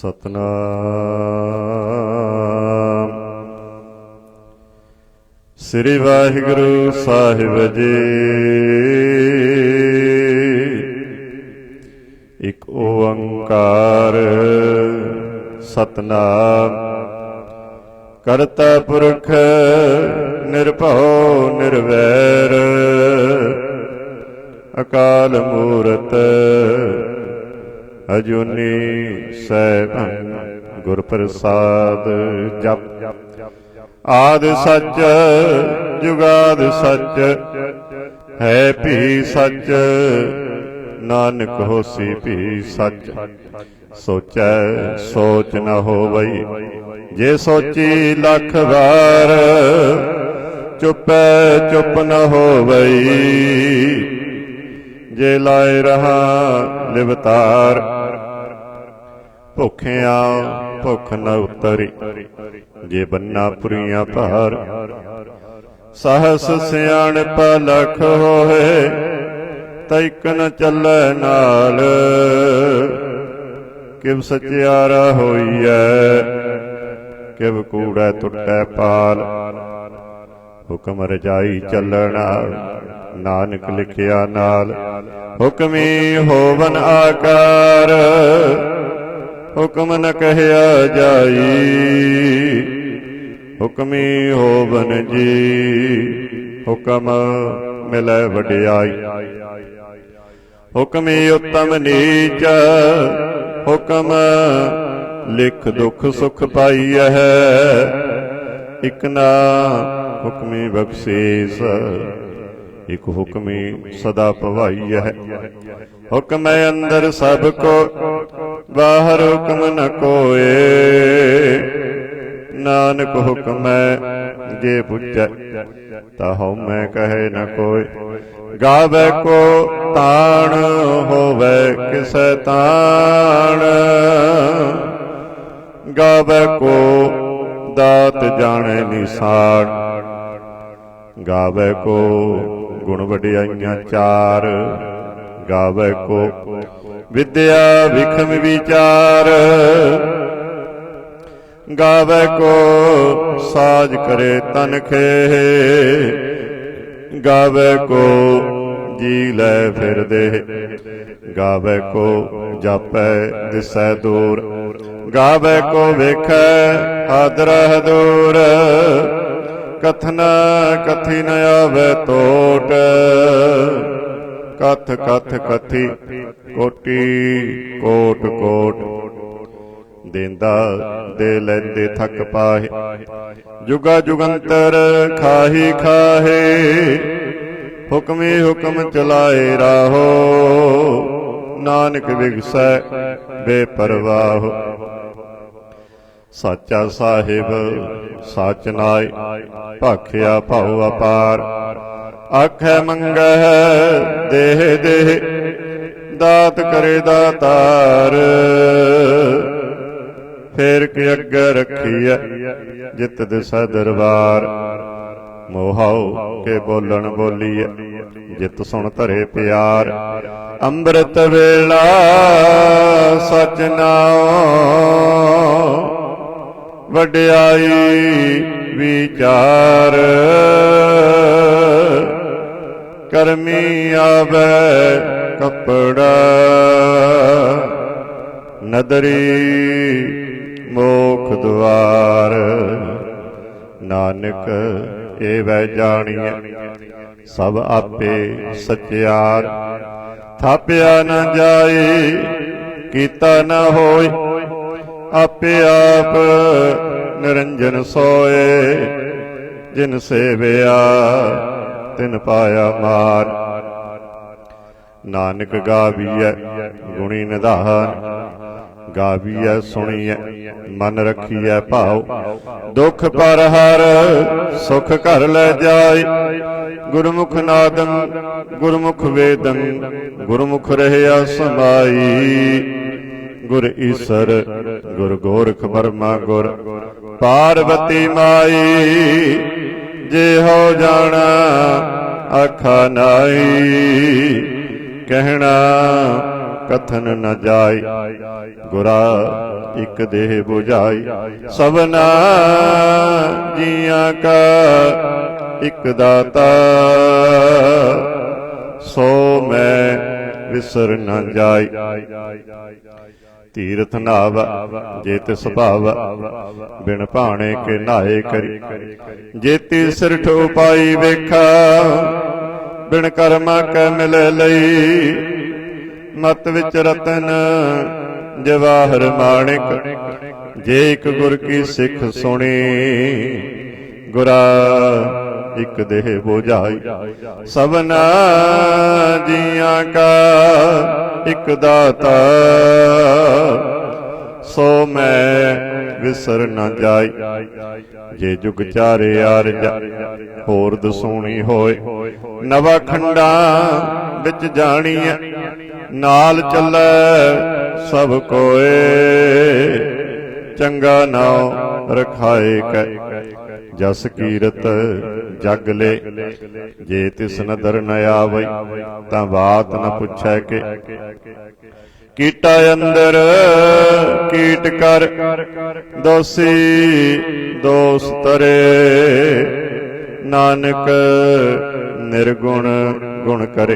ਸਤਨਾਮ। ਸ੍ਰੀ ਵਾਹਿਗੁਰੂ ਸਾਹਿਬ ਜੀ। ਇਕ ਓੰਕਾਰ ਸਤਨਾਮ। ਕਰਤਾ ਪੁਰਖ ਨਿਰਭਉ ਨਿਰਵੈਰ, ਅਕਾਲ ਮੂਰਤ ਅਜੂਨੀ ਸੈਭੰ ਗੁਰ ਪ੍ਰਸਾਦ। ਜਪ ਆਦਿ ਸੱਚ ਜੁਗਾਦ ਸੱਚ, ਹੈ ਭੀ ਸੱਚ ਨਾਨਕ ਹੋਸੀ ਭੀ ਸੱਚ। ਸੋਚੈ ਸੋਚ ਨ ਹੋਵਈ, ਜੇ ਸੋਚੀ ਲੱਖ ਵਾਰ। ਚੁੱਪੈ ਚੁੱਪ ਨ ਹੋਵਈ, ਜੇ ਲਾਏ ਰਹਾ ਲਿਵਤਾਰ। ਭੁੱਖਿਆਂ ਭੁੱਖ ਨ ਉਤਰੀ, ਜੇ ਬੰਨਾ ਪੁਰੀਆਂ ਭਾਰ। ਸਹਸ ਸਿਆਣਪ ਲਖ ਹੋਏ, ਤੈਕ ਨ ਚੱਲੈ ਨਾਲ। ਕਿਵ ਸਚਿਆਰਾ ਹੋਈਐ, ਕਿਵ ਕੂੜੈ ਟੁੱਟੈ ਪਾਲ। ਹੁਕਮ ਰਜਾਈ ਚੱਲਣਾ, ਨਾਨਕ ਲਿਖਿਆ ਨਾਲ। ਹੁਕਮੀ ਹੋਵਨ ਆਕਾਰ, ਹੁਕਮ ਨ ਕਹਿਆ ਜਾਈ। ਹੁਕਮੀ ਹੋਵਨ ਜੀ, ਹੁਕਮ ਮਿਲੈ ਵਡਿਆਈ। ਹੁਕਮੀ ਉਤਮ ਨੀਚ, ਹੁਕਮ ਲਿਖ ਦੁਖ ਸੁਖ ਪਾਈਐ। ਇਕ ਨਾ ਹੁਕਮੀ ਬਖਸ਼ੀਸ, ਇਕ ਹੁਕਮੀ ਸਦਾ ਭਵਾਈਐ। ਹੁਕਮ ਅੰਦਰ ਸਭ ਕੋ, ਬਾਹਰ ਹੁਕਮ ਨ ਕੋਏ। ਨਾਨਕ ਹੁਕਮੈ ਜੇ ਬੁਝੈ, ਤਾਹਉ ਮੈਂ ਕਹੇ ਨ ਕੋਇ। ਗਾਵੇ ਕੋ ਤਾਣ, ਹੋਵੇ ਕਿਸੈ ਤਾਣ। ਗਾਵੇ ਕੋ ਦਾਤ ਜਾਣੈ ਨਿਸਾਨ। ਗਾਵੇ ਕੋ ਗੁਣ ਵਡਿਆਈਆਂ ਚਾਰ। ਗਾਵੇ ਕੋ ਵਿਦਿਆ ਵਿਖਮ ਵਿਚਾਰ। ਗਾਵੇ ਕੋ ਸਾਜ ਕਰੇ ਤਨਖੇ। ਗਾਵੇ ਕੋ ਜੀ ਲੈ ਫਿਰਦੇ। ਗਾਵੇ ਕੋ ਜਾਪੈ ਦਿਸੈ ਦੂਰ। ਗਾਵੇ ਕੋ ਵੇਖੈ ਹਾਦਰਾ ਦੂਰ। ਕਥਨ ਕਥੀ ਨ ਆਵੇ ਟੋਟ। ਕਥ ਕਥ ਕਥੀ ਕੋਟੀ ਕੋਟ ਕੋਟ। ਦੇਂਦਾ ਦੇ ਲੈਂਦੇ ਥੱਕ ਪਾਹੇ। ਜੁਗਾ ਜੁਗੰਤਰ ਖਾਹੀ ਖਾਹੇ। ਹੁਕਮੀ ਹੁਕਮ ਚਲਾਏ ਰਾਹੋ, ਨਾਨਕ ਵਿਗਸੈ ਬੇਪਰਵਾਹ। ਸਾਚਾ ਸਾਹਿਬ ਸਚ ਨਾਇ, ਭਾਖਿਆ ਭਉ ਅਪਾਰ। ਆਖੈ ਮੰਗੈ ਦੇਹ ਦੇਹ, ਦਾਤ ਕਰੇ ਦਾਤਾਰ। ਫੇਰ ਕੇ ਅੱਗੇ ਰੱਖੀਐ, ਜਿਤ ਦਿਸੈ ਦਰਬਾਰ। ਮੋਹਾਉ ਕੇ ਬੋਲਣ ਬੋਲੀਐ, ਜਿਤ ਸੁਣ ਧਰੇ ਪਿਆਰ। ਅੰਮ੍ਰਿਤ ਵੇਲਾ ਸਚ ਨਾਉ, ਵਡਿਆਈ ਵਿਚਾਰ। ਕਰਮੀ ਆਵੈ ਕੱਪੜਾ, ਨਦਰੀ ਮੋਖ ਦੁਆਰ। ਨਾਨਕ ਏਵੈ ਜਾਣੀਐ, ਸਭ ਆਪੇ ਸਚਿਆਰ। ਥਾਪਿਆ ਨ ਜਾਏ, ਕੀਤਾ ਨ ਹੋਇ। ਆਪੇ ਆਪ ਨਿਰੰਜਨ ਸੋਏ। ਜਿਨ ਸੇਵਿਆ ਤਿਨ ਪਾਇਆ ਮਾਰ। ਨਾਨਕ ਗਾਵੀਐ ਗੁਣੀ ਨਿਧਾਨ। ਗਾਵੀਐ ਸੁਣੀਐ ਮਨ ਰਖੀਐ ਭਾਉ। ਦੁਖ ਪਰ ਹਰ ਸੁਖ ਘਰ ਲੈ ਜਾਏ। ਗੁਰਮੁਖ ਨਾਦੰ ਗੁਰਮੁਖ ਵੇਦੰ, ਗੁਰਮੁਖ ਰਹਿਆ ਸਮਾਈ। ਗੁਰ ਈਸਰ ਗੁਰ ਗੋਰਖ ਬਰਮਾ ਗੁਰ ਪਾਰਵਤੀ ਮਾਈ। ਜੇ ਹੋ ਜਾਣਾ ਆਖਾ ਨਾਈ, ਕਹਿਣਾ कथन न जाय। गुरा इक देह बुझाई, सबना जियां का इक दाता। सो मैं विसर न जाय। तीरथ नाव जे तिस भाव, बिन भाणे के नाए करी। जेती सिर ठो पाई वेखा, बिन कर्मा कै मिले लई। मत विच रतन जवाहर माणिक, जे एक गुर की सिख सुनी। गुरा इक देह बुझाई, सबना जियां का इक दाता। सो मैं विसर न जाय। जे जुग चारे आरजा, होर दसूणी होए। नवा खंडा बिच जाणीए, नाल चलै सब कोए। चंगा नाम रखाए कै, जस कीरत जग ले। जे तिस नदर न आवै, तां बात न पुछै के। कीटा अंदर कीट कर, दोषी दोष तरे। नानक निर्गुण गुण करे,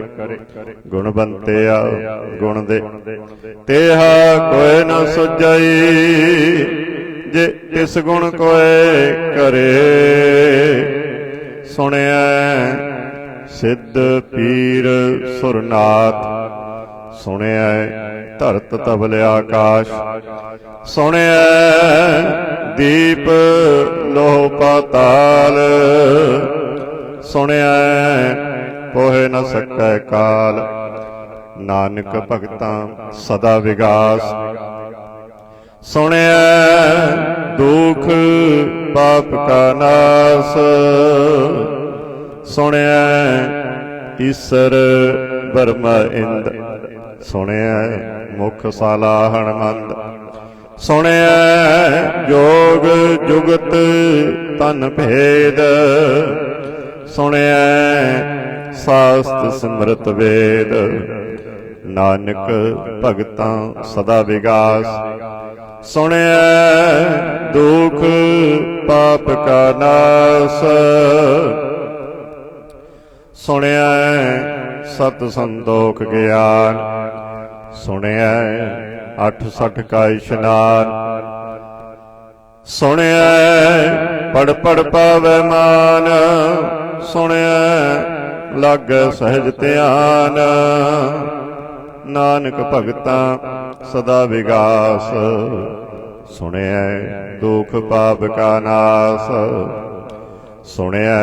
गुणवंतिया गुण दे। तेहा कोय न सुझई, जे तिस गुण कोय करे। सुनिया सिद्ध पीर सुरनाथ, सुनिया धरत तबल आकाश। सुनिया दीप लोह पाताल। सुनिया पोहे न सकै काल। नानक भगतां सदा विगास। सुनिया दुख पाप का नास। सुनिया ईसर बर्मा इंद। सुनिया मुख सालाहण मंद। सुनिया जोग जुगत तन भेद। सुनिया शास्त्र सिमरत वेद। नानक भगतां सदा विगास। सुनिया दुख पाप का नास। सुनिया सत संतोख ज्ञान। सुनिया 8 का इशनान। सुनिया पढ़ पढ़ पावे मान। सुनिया लागै सहज ध्यान। नानक भगतां सदा विगास। सुनिया दुख पाप का नास। सुनिया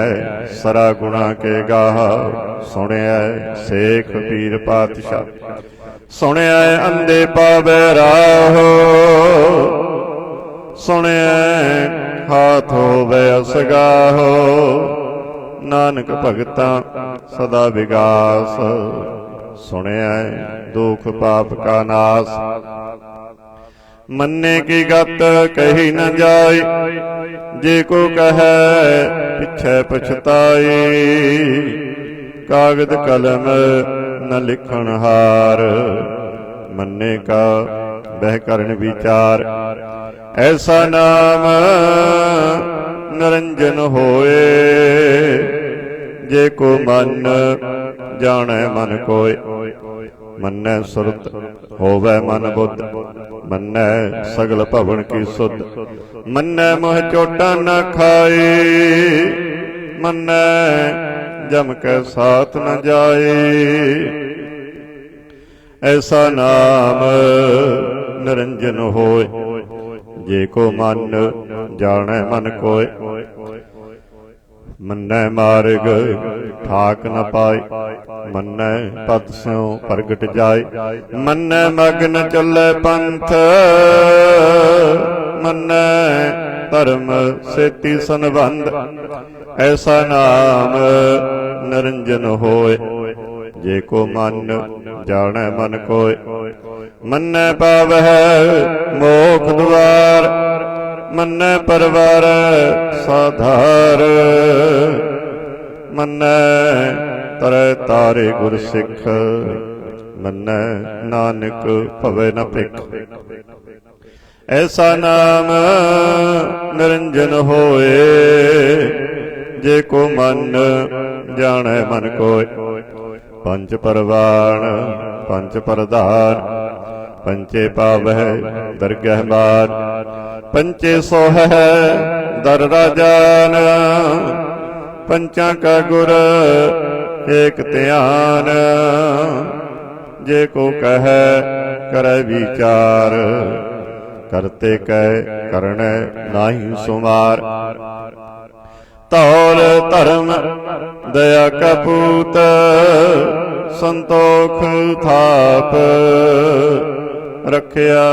सरा गुणा के गाह। सुनिया शेख पीर पातशाह। सुनिया अंधे पावे राह। सुनिया हाथ होवे असगाह। नानक भगतां सदा विगास। सुनिया दुख पाप का नाश। मन्ने की गत कही न जाय, जे को कहे पिछे पछताए। कागद कलम न लिखण हार, मन्ने का बह करन विचार। ऐसा नाम निरंजन होए, जे को मन जाने मन कोय। मन्नै सुरत होवै मन बुद्ध, मन्नै सगल भवन की सुध। मन्नै मोह चोटा न खाए, मन्नै जम के साथ न जाए। ऐसा नाम निरंजन होय, जे को मन जाने मन कोय। मन्नै मार्ग ठाक न पाए, मन्नै पद स्यों प्रगट जाय। मन्नै मग्न चलै पंथ, मन्नै धर्म सेती संबंध। ऐसा नाम निरंजन होय, जे को मन जाने मन कोय। मन्नै पावै मोख द्वार, मन्नै परवार साधार। मन्नै तरै तारे गुर सिख, मन्नै नानक भवै न भिख। ऐसा नाम निरंजन होए, जे को मन जाने मन कोय। पंच परवान पंच प्रधान, पंचे पावह दरगह मान। पंचे सोह दर राजान, पंचा का गुर एक ध्यान। जे को कह करे विचार, करते कह करने नाही सुमार। तौल धर्म दया कपूत, संतोख थाप रखिया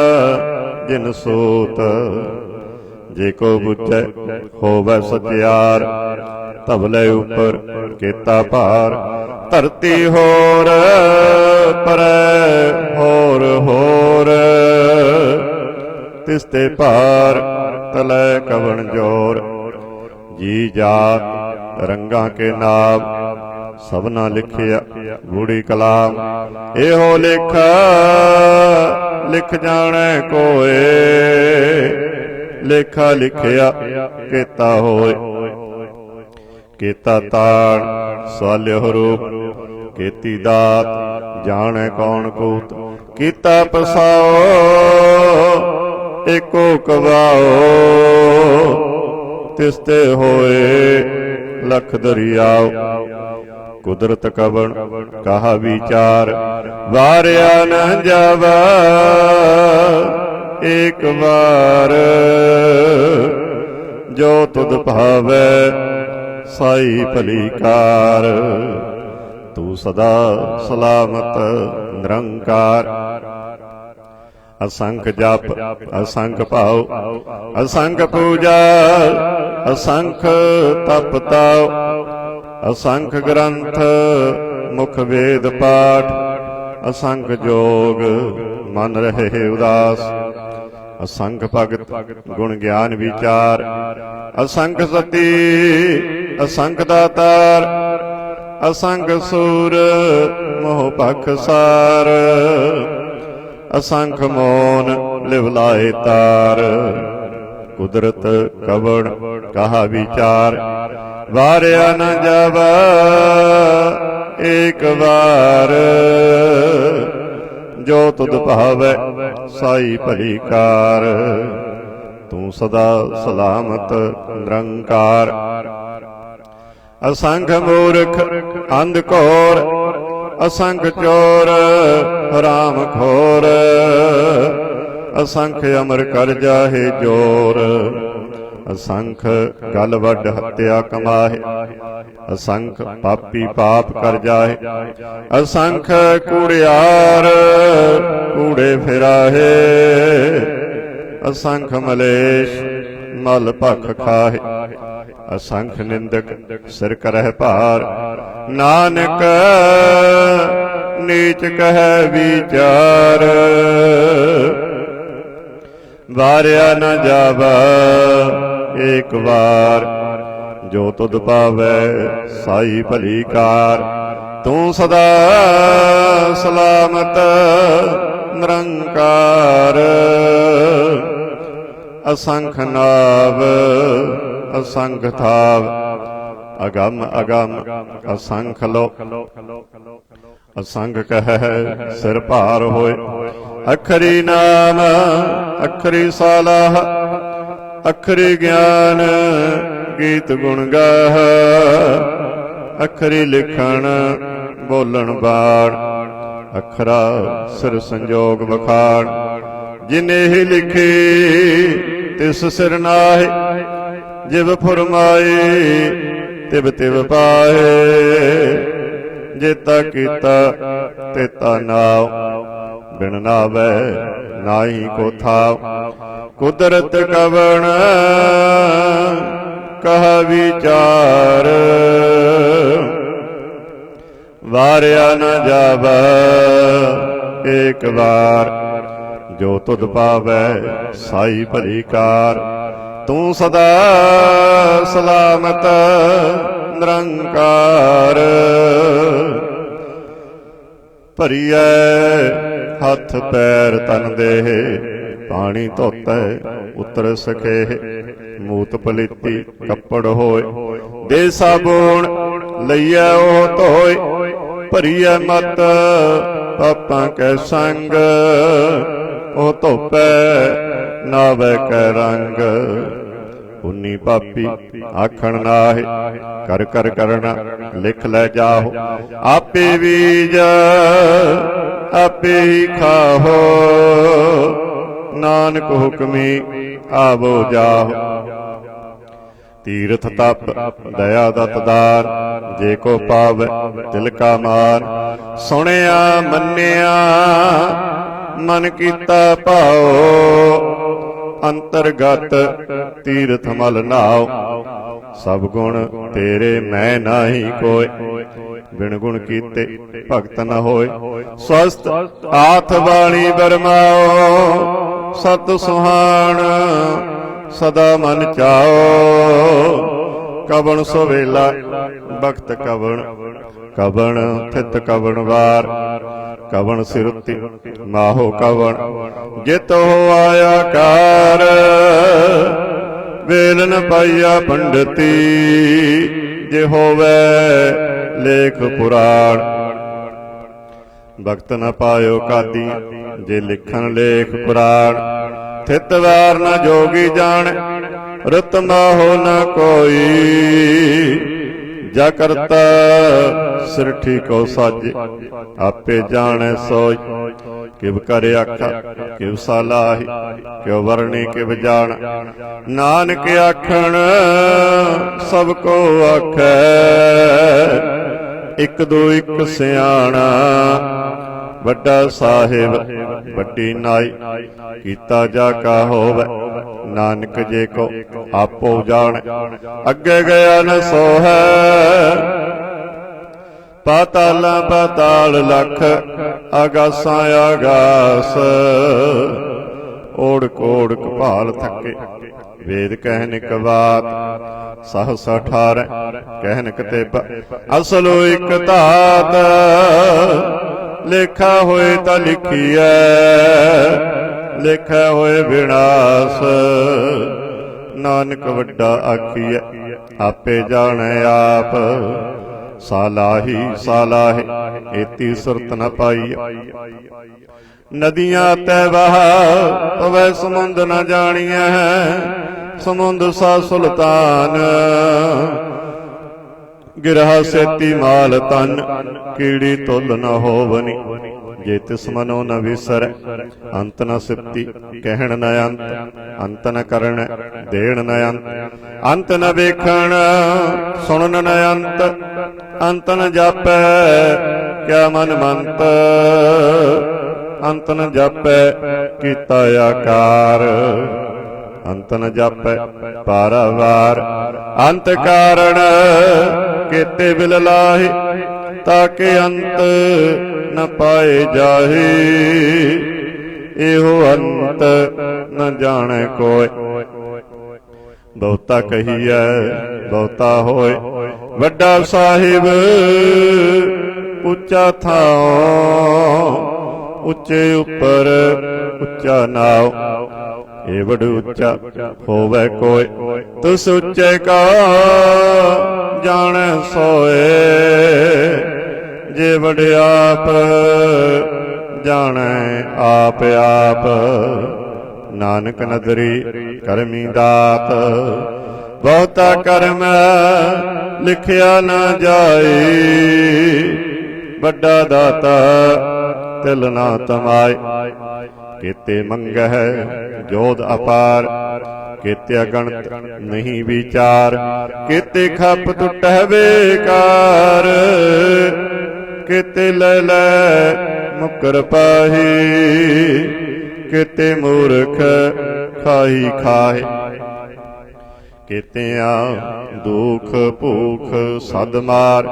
जिन सूत। जे को बुझे होवै सचियार, तबले ऊपर केता भार। धरती होर परै होर होर, तिसते पार तलै कवन जोर। जी जात रंगा के नाम, सबना लिखिया बूढ़ी कलाम। एहो लेखा लिख जाने कोए, लेखा लिखिया केता होए। केता ताण सवाल्यो रूप, केती दात जाने कौन कूत। कीता पसाओ एको कवाओ, तिसते होए लख दरियाओ। कुदरत कवन कहा विचार, वारिया न जावा एक बार। जो तुद भावै साई भलीकार, तू सदा सलामत निरंकार। असंख जप असंख भाव, असंख पूजा असंख तप ताव। असंख ग्रंथ मुख वेद पाठ, असंख जोग मन रहे उदास। असंख भगत गुण ज्ञान विचार, असंख सती असंख दातार। असंख सूर मोह पख सार, असंख मौन लिवलाए तार। कुदरत कवण कहा विचार, वारिया न जावा एक बार। जो तुद भावै साई भलीकार, तू सदा सलामत निरंकार। असंख मूर्ख अंध घोर, असंख चोर हराम खोर। असंख अमर कर जाहे जोर, असंख गल वड हत्या कमाहे। असंख पापी पाप कर जाहे, असंख कूड़ियार कूड़े फिराहे। असंख मलेश मल भख खाहे, असंख निंदक सिर करह भार। नानक नीच कह विचार, वारिया न जावा एक बार। जो तुद पावै साई भलीकार, तू सदा सलामत निरंकार। असंख नाव असंख थाव, अगम अगम असंख लो। असंख कह सिर भार होए, अखरी नाम अखरी सालाह। अखरी ज्ञान गीत गुण गाह, अखरी लिखण बोलन बाण। अखरा सिर संजोग बखान, जिने ही लिखी तिस सिर नाहे। जिव फुरमाए तिव तिव पाए, जेता कीता तेता नाव। बिन नावै नाही को थाव, कुदरत कवण कहा विचार। वारिया न जावा एक बार, जो तुद पावै साई भलीकार। तू सदा सलामत निरंकार। ਭਰੀਐ ਹੱਥ ਪੈਰ ਤਨ ਦੇਹ, ਪਾਣੀ ਧੋਤੈ ਉਤਰ ਸਖੇਹ। ਮੂਤ ਪਲੀਤੀ ਕੱਪੜ ਹੋਏ, ਦੇ ਸਾਬੂਣ ਲਈਐ ਉਹ ਧੋਏ। ਭਰੀਐ ਮਤ ਪਾਪਾਂ ਕੈ ਸੰਗ, ਉਹ ਧੋਪੈ ਨਾਵੈ ਕੈ ਰੰਗ। ਉਨੀ ਪਾਪੀ ਆਖਣ ਨਾਹਿ, ਕਰ ਕਰ ਕਰਣਾ ਲਿਖ ਲੈ ਜਾਹੋ। ਆਪੇ ਬੀਜ ਆਪੇ ਹੀ ਖਾਹੋ, ਨਾਨਕ ਹੁਕਮੀ ਆਵੋ ਜਾਹੋ। ਤੀਰਥ ਤਪ ਦਇਆ ਦਤ ਦਾਨ, ਜੇ ਕੋ ਪਾਵੈ ਤਿਲ ਕਾ ਮਾਨ। ਸੁਣਿਆ ਮੰਨਿਆ ਮਨ ਕੀਤਾ ਭਾਉ, ਅੰਤਰਗਤ ਤੀਰਥ ਮਲ ਨਾਉ। ਸਭ ਗੁਣ ਤੇਰੇ ਮੈਂ ਨਾਹੀ ਕੋਇ, ਬਿਨ ਗੁਣ ਕੀਤੇ ਭਗਤ ਨ ਹੋਏ। ਸਵਸਤ ਆਥ ਵਾਲੀ ਬਰਮਾਓ, ਸਤ ਸੁਹਾਣ ਸਦਾ ਮਨ ਚਾਓ। ਕਵਣ ਸੋਵੇਲਾ ਬਖਤ ਕਵਣ, ਕਵਣ ਥਿਤ ਕਵਣ ਵਾਰ। ਕਵਣ ਸਿਰੁਤੀ ਮਾਹੋ ਕਵਣ, ਜਿਤ ਹੋ ਆਇਆ ਕਾਰ। ਵੇਲ ਨ ਪਾਈਆ ਪੰਡਤੀ, ਜੇ ਹੋਵੇ ਲੇਖ ਪੁਰਾਣ। ਭਗਤ ਨ ਪਾਇਓ ਕਾਦੀ, ਜੇ ਲਿਖਣ ਲੇਖ ਪੁਰਾਣ। ਥਿਤ ਵਾਰ ਨ ਜੋਗੀ ਜਾਣ, ਰਤ ਮਾਹੋ ਨ ਕੋਈ। ਜਾ ਕਰਤਾ ਸਿਰਠੀ ਕੋ ਸਾਜੇ, ਆਪੇ ਜਾਣੈ ਸੋਈ। ਕਿਵ ਕਰ ਆਖਾ ਕਿਵ ਸਲਾਹੀ, ਕਿਉ ਵਰਣੀ ਕਿਵ ਜਾਣ। ਨਾਨਕ ਆਖਣ ਸਭ ਕੋ ਆਖੈ, ਇਕ ਦੋ ਇਕ ਸਿਆਣਾ। ਵੱਡਾ ਸਾਹਿਬ ਵੱਡੀ ਨਾਈ, ਕੀਤਾ ਜਾ ਕਾ ਹੋਵੈ। ਨਾਨਕ ਜੇ ਕੋ ਆਪੋ ਜਾਣ, ਅੱਗੇ ਗਿਆ ਨ ਸੋਹੈ। ਪਾਤਾਲਾਂ ਪਾਤਾਲ ਲਖ, ਆਗਾਸਾਂ ਆਗਾਸ। ਓੜਕ ਓੜਕ ਭਾਲ ਥੱਕੇ, ਵੇਦ ਕਹਿਨਿਕ ਬਾਤ। ਸਹਸ 18 ਕਹਿਨਿਕ ਤੇ ਅਸਲੋ ਇਕ ਧਾਤ। ਲੇਖਾ ਹੋਏ ਤਾਂ ਲਿਖੀਐ, ਲੇਖਾ ਹੋਏ ਵਿਨਾਸ਼। ਨਾਨਕ ਵੱਡਾ ਆਖੀਐ, ਆਪੇ ਜਾਣੈ ਆਪ। ਸਾਲਾਹੀ ਸਾਲਾਹੇ, ਏਤੀ ਸੁਰਤ ਨ ਪਾਈ। ਨਦੀਆਂ ਤੈ ਵਹਾ, ਪਵੈ ਸਮੁੰਦ ਨ ਜਾਣੀਐ। ਸਮੁੰਦ ਸਾ ਸੁਲਤਾਨ, ਗਿਰਹਾ ਸੇਤੀ ਮਾਲ ਤਨ। ਕੀੜੀ ਤੁਲ ਨ ਹੋਵਨੀ, ਜੇ ਤਿਸ ਮਨੋ ਨ ਵਿਸਰੈ। ਅੰਤ ਨ ਸਿਪਤੀ ਕਹਿਣ ਨ ਅੰਤ, ਅੰਤ ਨ ਕਰਣ ਦੇਣ ਨ ਅੰਤ। ਅੰਤ ਨ ਵੇਖਣ ਸੁਣਨ ਨ ਅੰਤ, ਅੰਤ ਨ ਜਾਪੈ ਕਿਆ ਮਨ ਮੰਤ। ਅੰਤ ਨ ਜਾਪੈ ਕੀਤਾ ਆਕਾਰ, ਅੰਤ ਨ ਜਾਪੈ ਪਾਰਾਵਾਰ। ਅੰਤ ਕਾਰਣ ਕੇਤੇ ਬਿਲ ਲਾਹੇ, ਤਾਕੇ ਅੰਤ ਨ ਪਾਏ ਜਾਹੇ। ਇਹੋ ਅੰਤ ਨ ਜਾਣੈ ਕੋਇ, ਬਹੁਤਾ ਕਹੀਐ ਬਹੁਤਾ ਹੋਏ। ਵੱਡਾ ਸਾਹਿਬ ਉੱਚਾ ਥਾਉ, ਉੱਚੇ ਉੱਪਰ ਉੱਚਾ ਨਾਉ। ਇਹ ਵਡ ਉੱਚਾ ਹੋਵੇ ਕੋਇ, ਤੁਸ ਉੱਚੇ ਕਾ ਜਾਣੈ ਸੋਏ। ਜੇ ਵਡ ਆਪ ਜਾਣੈ ਆਪ ਆਪ। ਨਾਨਕ ਨਦਰੀ ਕਰਮੀ ਦਾਤ, ਬਹੁਤਾ ਕਰਮ ਲਿਖਿਆ ਨਾ ਜਾਏ। ਵੱਡਾ ਦਾਤਾ ਤਿਲ ਨਾ ਤਮਾਏ। ਕੀਤੇ ਮੰਗਹਿ ਜੋਧ ਅਪਾਰ, ਕੀਤੇ ਅਗਣਤ ਨਹੀਂ ਵਿਚਾਰ। ਕੀਤੇ ਖੱਪ ਟੁੱਟਹਿ ਬੇਕਾਰ, ਕੀਤੇ ਲੈ ਲੈ ਮੁਕਰ ਪਾਹੀ। ਕੀਤੇ ਮੂਰਖ ਖਾਹੀ ਖਾਹੇ। ਕੀਤਿਆਂ ਦੁਖ ਭੂਖ ਸਦ ਮਾਰ,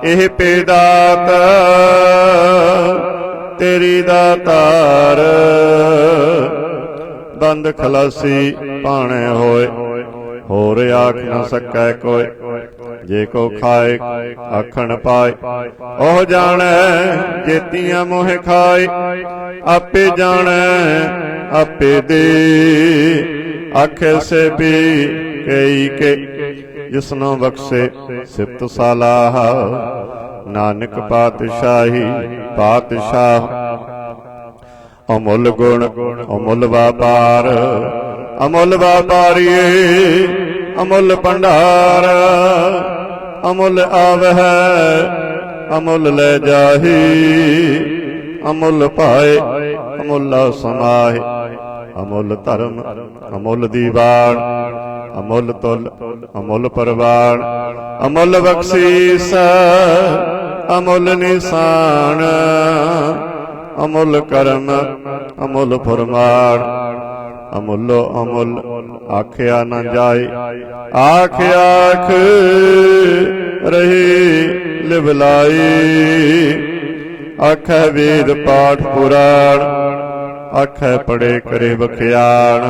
ਇਹ ਪੇਦਾਤ ਤੇਰੀ ਦਾਤਾਰ। ਬੰਦ ਖਲਾਸੀ ਪਾਣੇ ਹੋਏ, होर आख न सकै कोय। जे को खाए आखण पाए, ओह जाने जेतियां मोह खाए। आपे जाने आपे दे, आखे से भी कई के। जिसनों बख्शे सिफत सलाह, नानक पातशाही पातशाह। अमुल गुण अमुल व्यापार, अमुल व्यापारीए अमुल भंडार। अमुल आवह अमुल ले जाही, अमुल पाए अमुला समाहे। अमुल धर्म अमुल दीवान, अमुल तुल अमुल परवान। अमुल बख्शीस अमुल निशान, अमुल कर्म अमुल फरमान। अमुलो अमुल आख्या न जाए, आख आख रही लिवलाई। आख वेद पाठ पुराण, आख पढ़े करे बख्याण।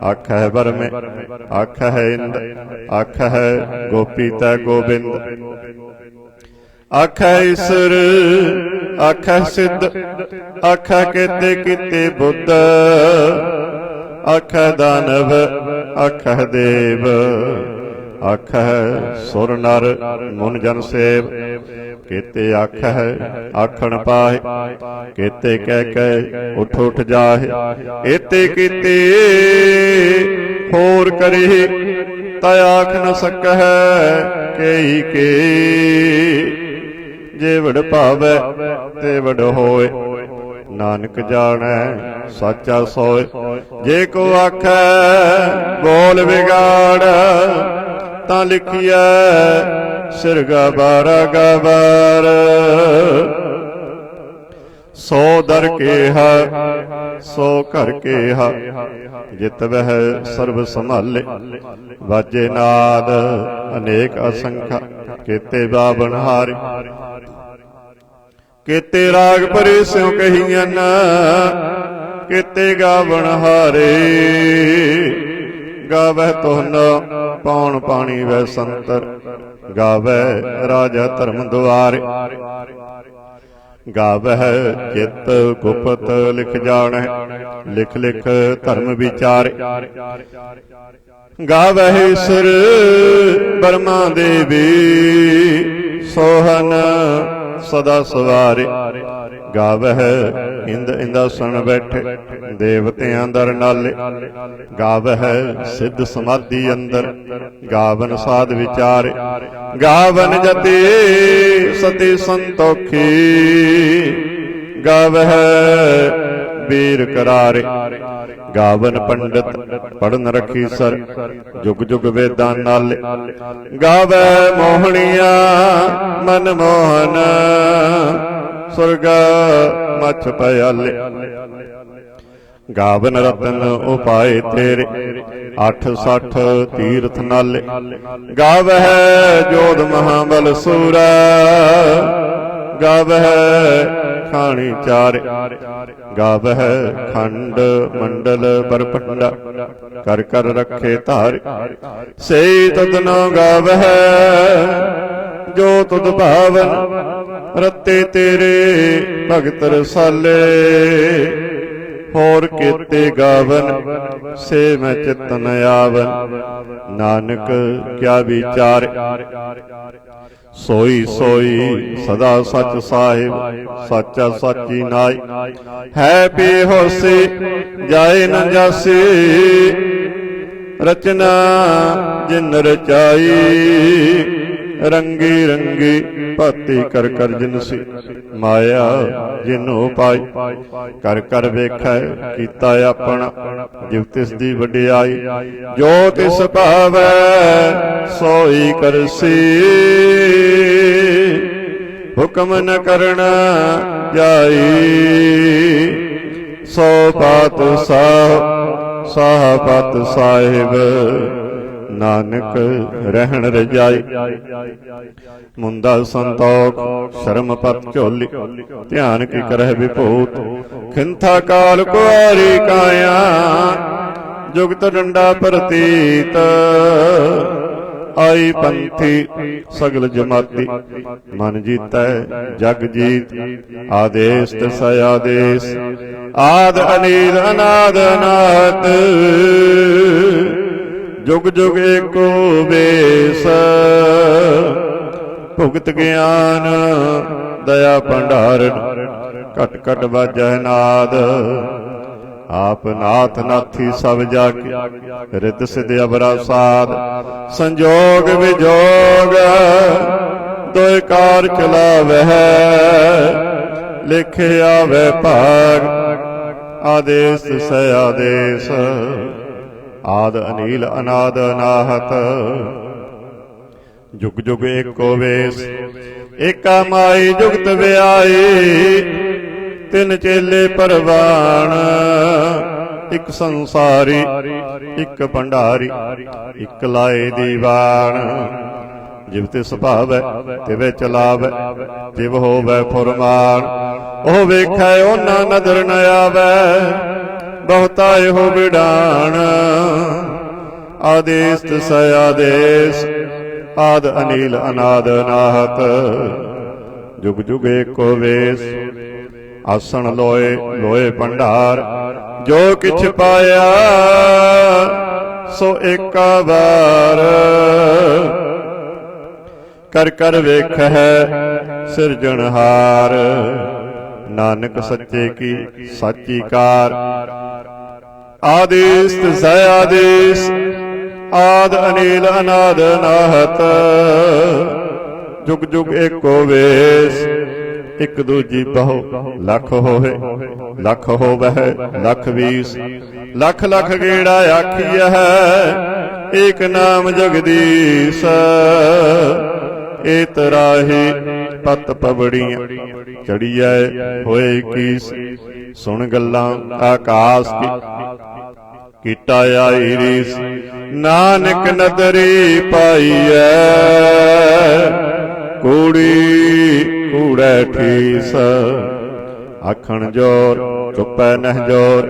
आख है बर में आख है इंद, आख है गोपी तै गोबिंद। आख है ईश्वर आख है सिद्ध, आख केते किते बुद्ध। आख दानव आख देव, आख सुर नर मुन जन सेव। केते आख है आखण पाए, केते कह कह उठ उठ जाहे। एते कीते होर करी, ता आख न सकह केई के। जे वड भावै ते वड होए, नानक जानै साचा सोए। जे को आखै बोल बिगाड़, तां लिखिए सिर गवार गवार। सो दर के है सो घर के है, जित वह सर्व संभाले। वाजे नाद अनेक असंख्या, केते बावन हारे। केते राग परे स्यों कहियन, केते गावण हारे। गावह तुहन पौन पाणी वै संतर, गावह राजा धर्म दुआरे। गावह चित गुप्त लिख जाणै, लिख लिख धर्म विचारे। गावह ईश्वर ब्रह्मा देवी, सोहन सदा सवारे। गावह इंद इंदासन बैठे, देवतियां दर नाले। गावह सिद्ध समाधि अंदर, गावन साध विचारे। गावन जति सती संतोखी, गावह वीर करारे। गावन पंडित पढ़न रखी सर, जुग जुग वेदां नाले। गावै मोहनिया मन मोहन, सुरग मछ पयाले। गावन रतन उपाय तेरे, 860 तीर्थ नाले। गावह जोध महाबल सूरा, गावह खाणी चारे। गावह खंड मंडल बरपंडा, कर कर रखे धारे। सेई तुद न गावह जो तुद भावन, रते तेरे भगत रसाले। होर केते गावन से मैं चित न आवन, नानक क्या विचार। सोई सोई सदा सच साहिब, साचा साची नाई। है बेहोसी जाए न जासी, रचना जिन रचाई। रंगी रंगी भाती कर कर जिनसी, माया जिन्हों पाई। कर कर वेखै कीता अपना, जिव तिस दी वडियाई। जो तिस भावै सोई करसी, हुक्म न करना जाई। सो बात साह बात साहिब, नानक रहन रजाई। मुंदा संतोख शर्म पत झोली, ध्यान की करह विभूत। खिंथा काल कुआरी काया, जुगत डंडा प्रतीत आई पंथी सगल जमाती मन जीतै जग जीत आदेश तिसै आदेश आद अनील अनाद अनाहत जुग जुग एको बेस भुगत ज्ञान दया भंडारण घट घट बाजै नाद आप नाथ नाथी सब जाके रित सिद्ध अबरा साध संजोग विजोग दोय कार चलावह लिखे आवे भाग आदेश तिसै आदेश आद अनील अनाद अनाहत जुग जुग एको वेश एका माई जुगत व्याई तिन चेले परवान इक संसारी इक भंडारी इक लाए दीवान जिव तिस भावै तिवै चलावै जिव होवै फुरमान ओह वेखै ओना नदर न आवै बहुता एहो बिडान आदेश तिसै आदेश आद अनील अनाद अनाहत जुग जुग एको वेश आसन लोए लोए भंडार जो किछ पाया सो एका बार कर कर वेख है सिरजनहार नानक सच्चे की साची कार आदेश तिसै आदेश आद अनील अनाद अनाहत जुग जुग एको वेश इक दूजी बहु लख होवे लख होवह लख बीस लख लख गेड़ा आखिया है एक नाम जगदीश ए तराही पत पबड़ियां चढ़िया होए कीस सुन गल्लां आकाश की कीटा आई रीस नानक नदरी पाई है कूड़ी कूड़े ठीस आखण जोर चुपै नह जोर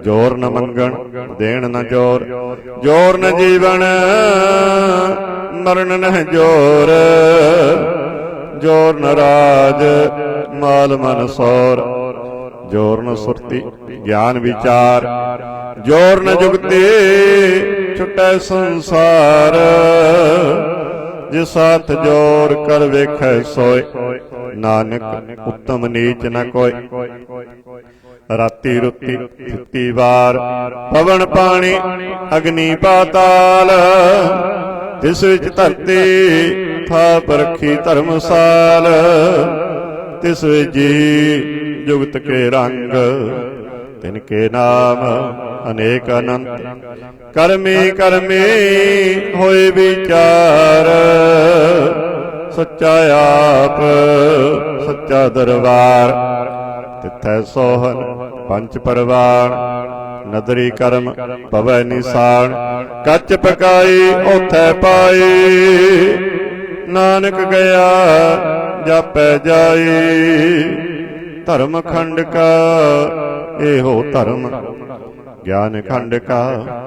जोर न मंगण देण न जोर जोर न जीवन मरण नह जोर जोर न राज माल मन सौर जोर न सुरती ज्ञान विचार जोर न जुगती छुटै संसार जिस हाथ जोर कर वेखै सोय नानक उत्तम नीच न कोय राती रुती थिती वार पवन पानी अग्नि पाताल तिस विच धरती थाप रखी धर्मसाल तिस विच जी जुगत के रंग तिनके नाम अनेक अनंत करमी करमी होए विचार सच्चा आप सच्चा दरबार तिथै सोहन पंच परवान नदरी कर्म पवै निशान कच पकाई ओथै पाई नानक गया जापै जाई धर्म खंड का एहो धर्म ज्ञान खंड का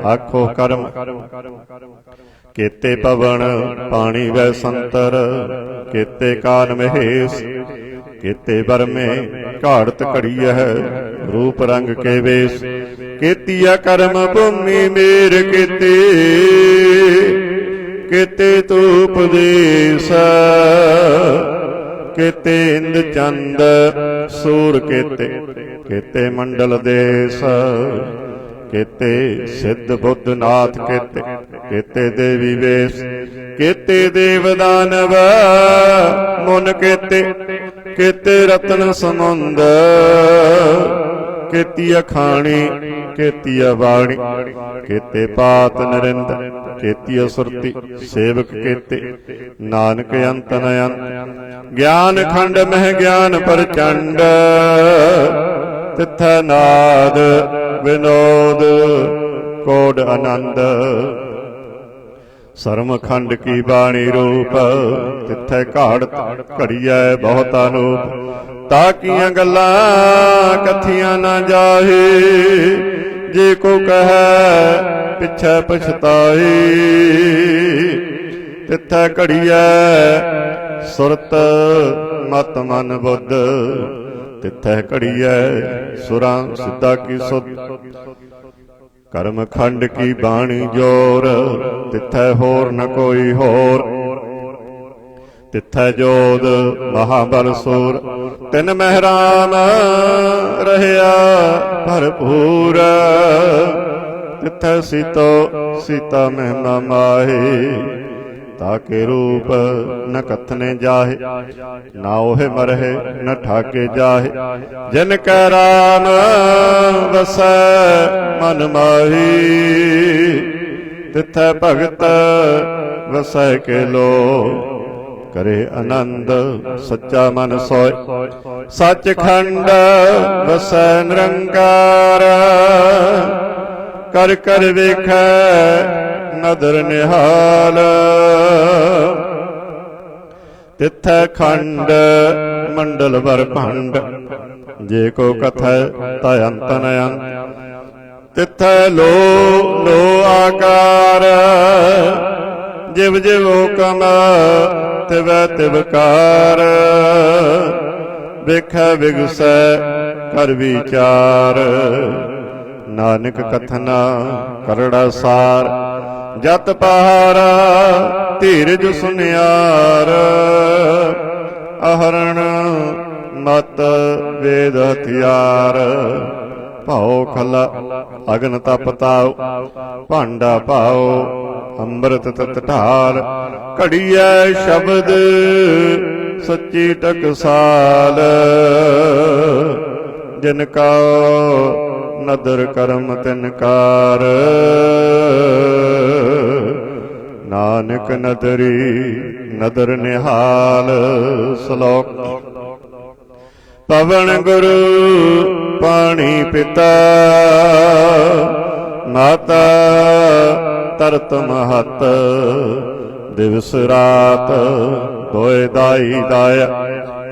आखो कर्म केते पवन पानी वै संतर केते कान महेश केते बर में घाड़त घड़ी है रूप रंग के वेश केतिया कर्म भूमि मेर केते केते तू उपदेश केते इंद चंद सूर केते केते मंडल देश केते सिद्ध बुद्ध नाथ केते केते देवी वेश केते देव दानव मुन केते केते रत्न समुंद केती अखाणी केती वाणी केते पात नरिंद केती सुरती सेवक केते नानक अंत नयंत ज्ञान खंड मह ज्ञान प्रचंड तिथ नाद विनोद कोड आनंद सरम खंड की बाणी रूप तिथे घाड़त घड़िया बहुत अनूप ताकियां गल्लां कथियां ना जाहे जे को कहे पिछे पछताई। तिथै घड़िया सुरत मत मन बुद्ध, तिथै घड़िया सुरां सिद्धा की सुध। कर्म खंड की बाणी जोर, तिथै होर न कोई होर। तिथै जोध महाबल सूर, तिन महराम रहया भरपूर। तिथै सीतो सीता महिमा माहे, ताके रूप न कथने जाहे। ना ओहे मरहे न ठाके जाहे, जिन कै राम वसै मन माही। तिथै भगत वसै के लो, करे आनंद सच्चा मन सोय। सच खंड वसै निरंकार, कर कर वेखै नदर निहाल। तिथै खंड मंडल वर भंड, जे को कथै तै अंत न अंत। तिथै लो लो आकार, जिव जिव हुकम तिवै तिवकार। वेखै विगसै कर विचार, नानक कथना करड़ा सार। जत पहारा धीरज सुनियार, अहरण मत वेद हथियार। भाओ खला अगन तप ताओ, भांडा पाओ अमृत तत ढाल। घड़िया शब्द सच्ची टकसाल, जिनका नदर करम तिनकार। नानक नदरी नदर निहाल। श्लोक। पवन गुरु पानी पिता, माता तरत महत। दिवस रात दोए दाई दाया,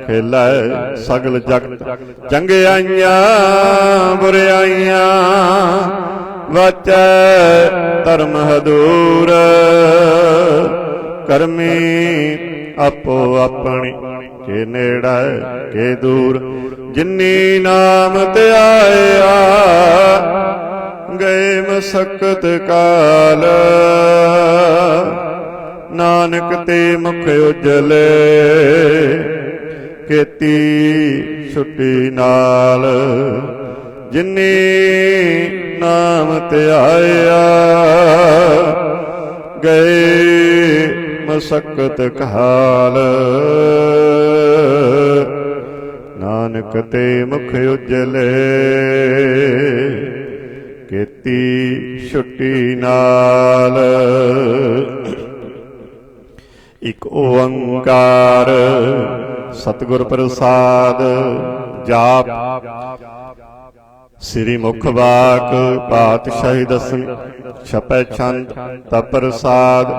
खेलै सगल जगत। चंगियाइयां बुरियाइयां, वाचै धर्म हदूर। करमी आपो अपनी, के नेड़ा के दूर। जिन्नी नाम ते आया, गए मसकत काल। नानक ते मुख उजले, खेती छुट्टी नाल। जिन्नी नाम ते आया, गए मसकत काल। नानक ते मुख उजले, खेती छुट्टी नाल। इक ओंकार सतगुर प्रसाद जाप। श्री मुख वाक पातशाही दसवीं, छपै छंद तप प्रसाद।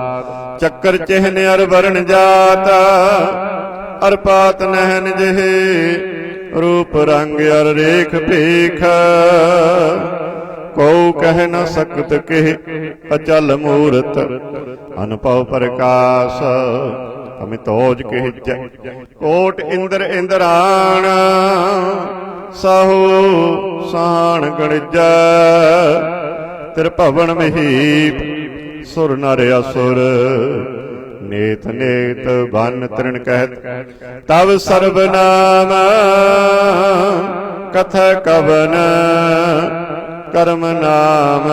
चक्कर चिन्ह अर वर्ण जात, अर पात नहन जेहे। रूप रंग अर रेख पेख, को कह न सकत के। अचल मूरत अनपव प्रकाश, अमितोज के कोट इंद्र इंद्राण। साहू साण गणिजा, त्रिभवन महीप। सुर नर असुर, नेत नेत बन तृण कहत। तब सर्वनाम कथ कवन, कर्म नाम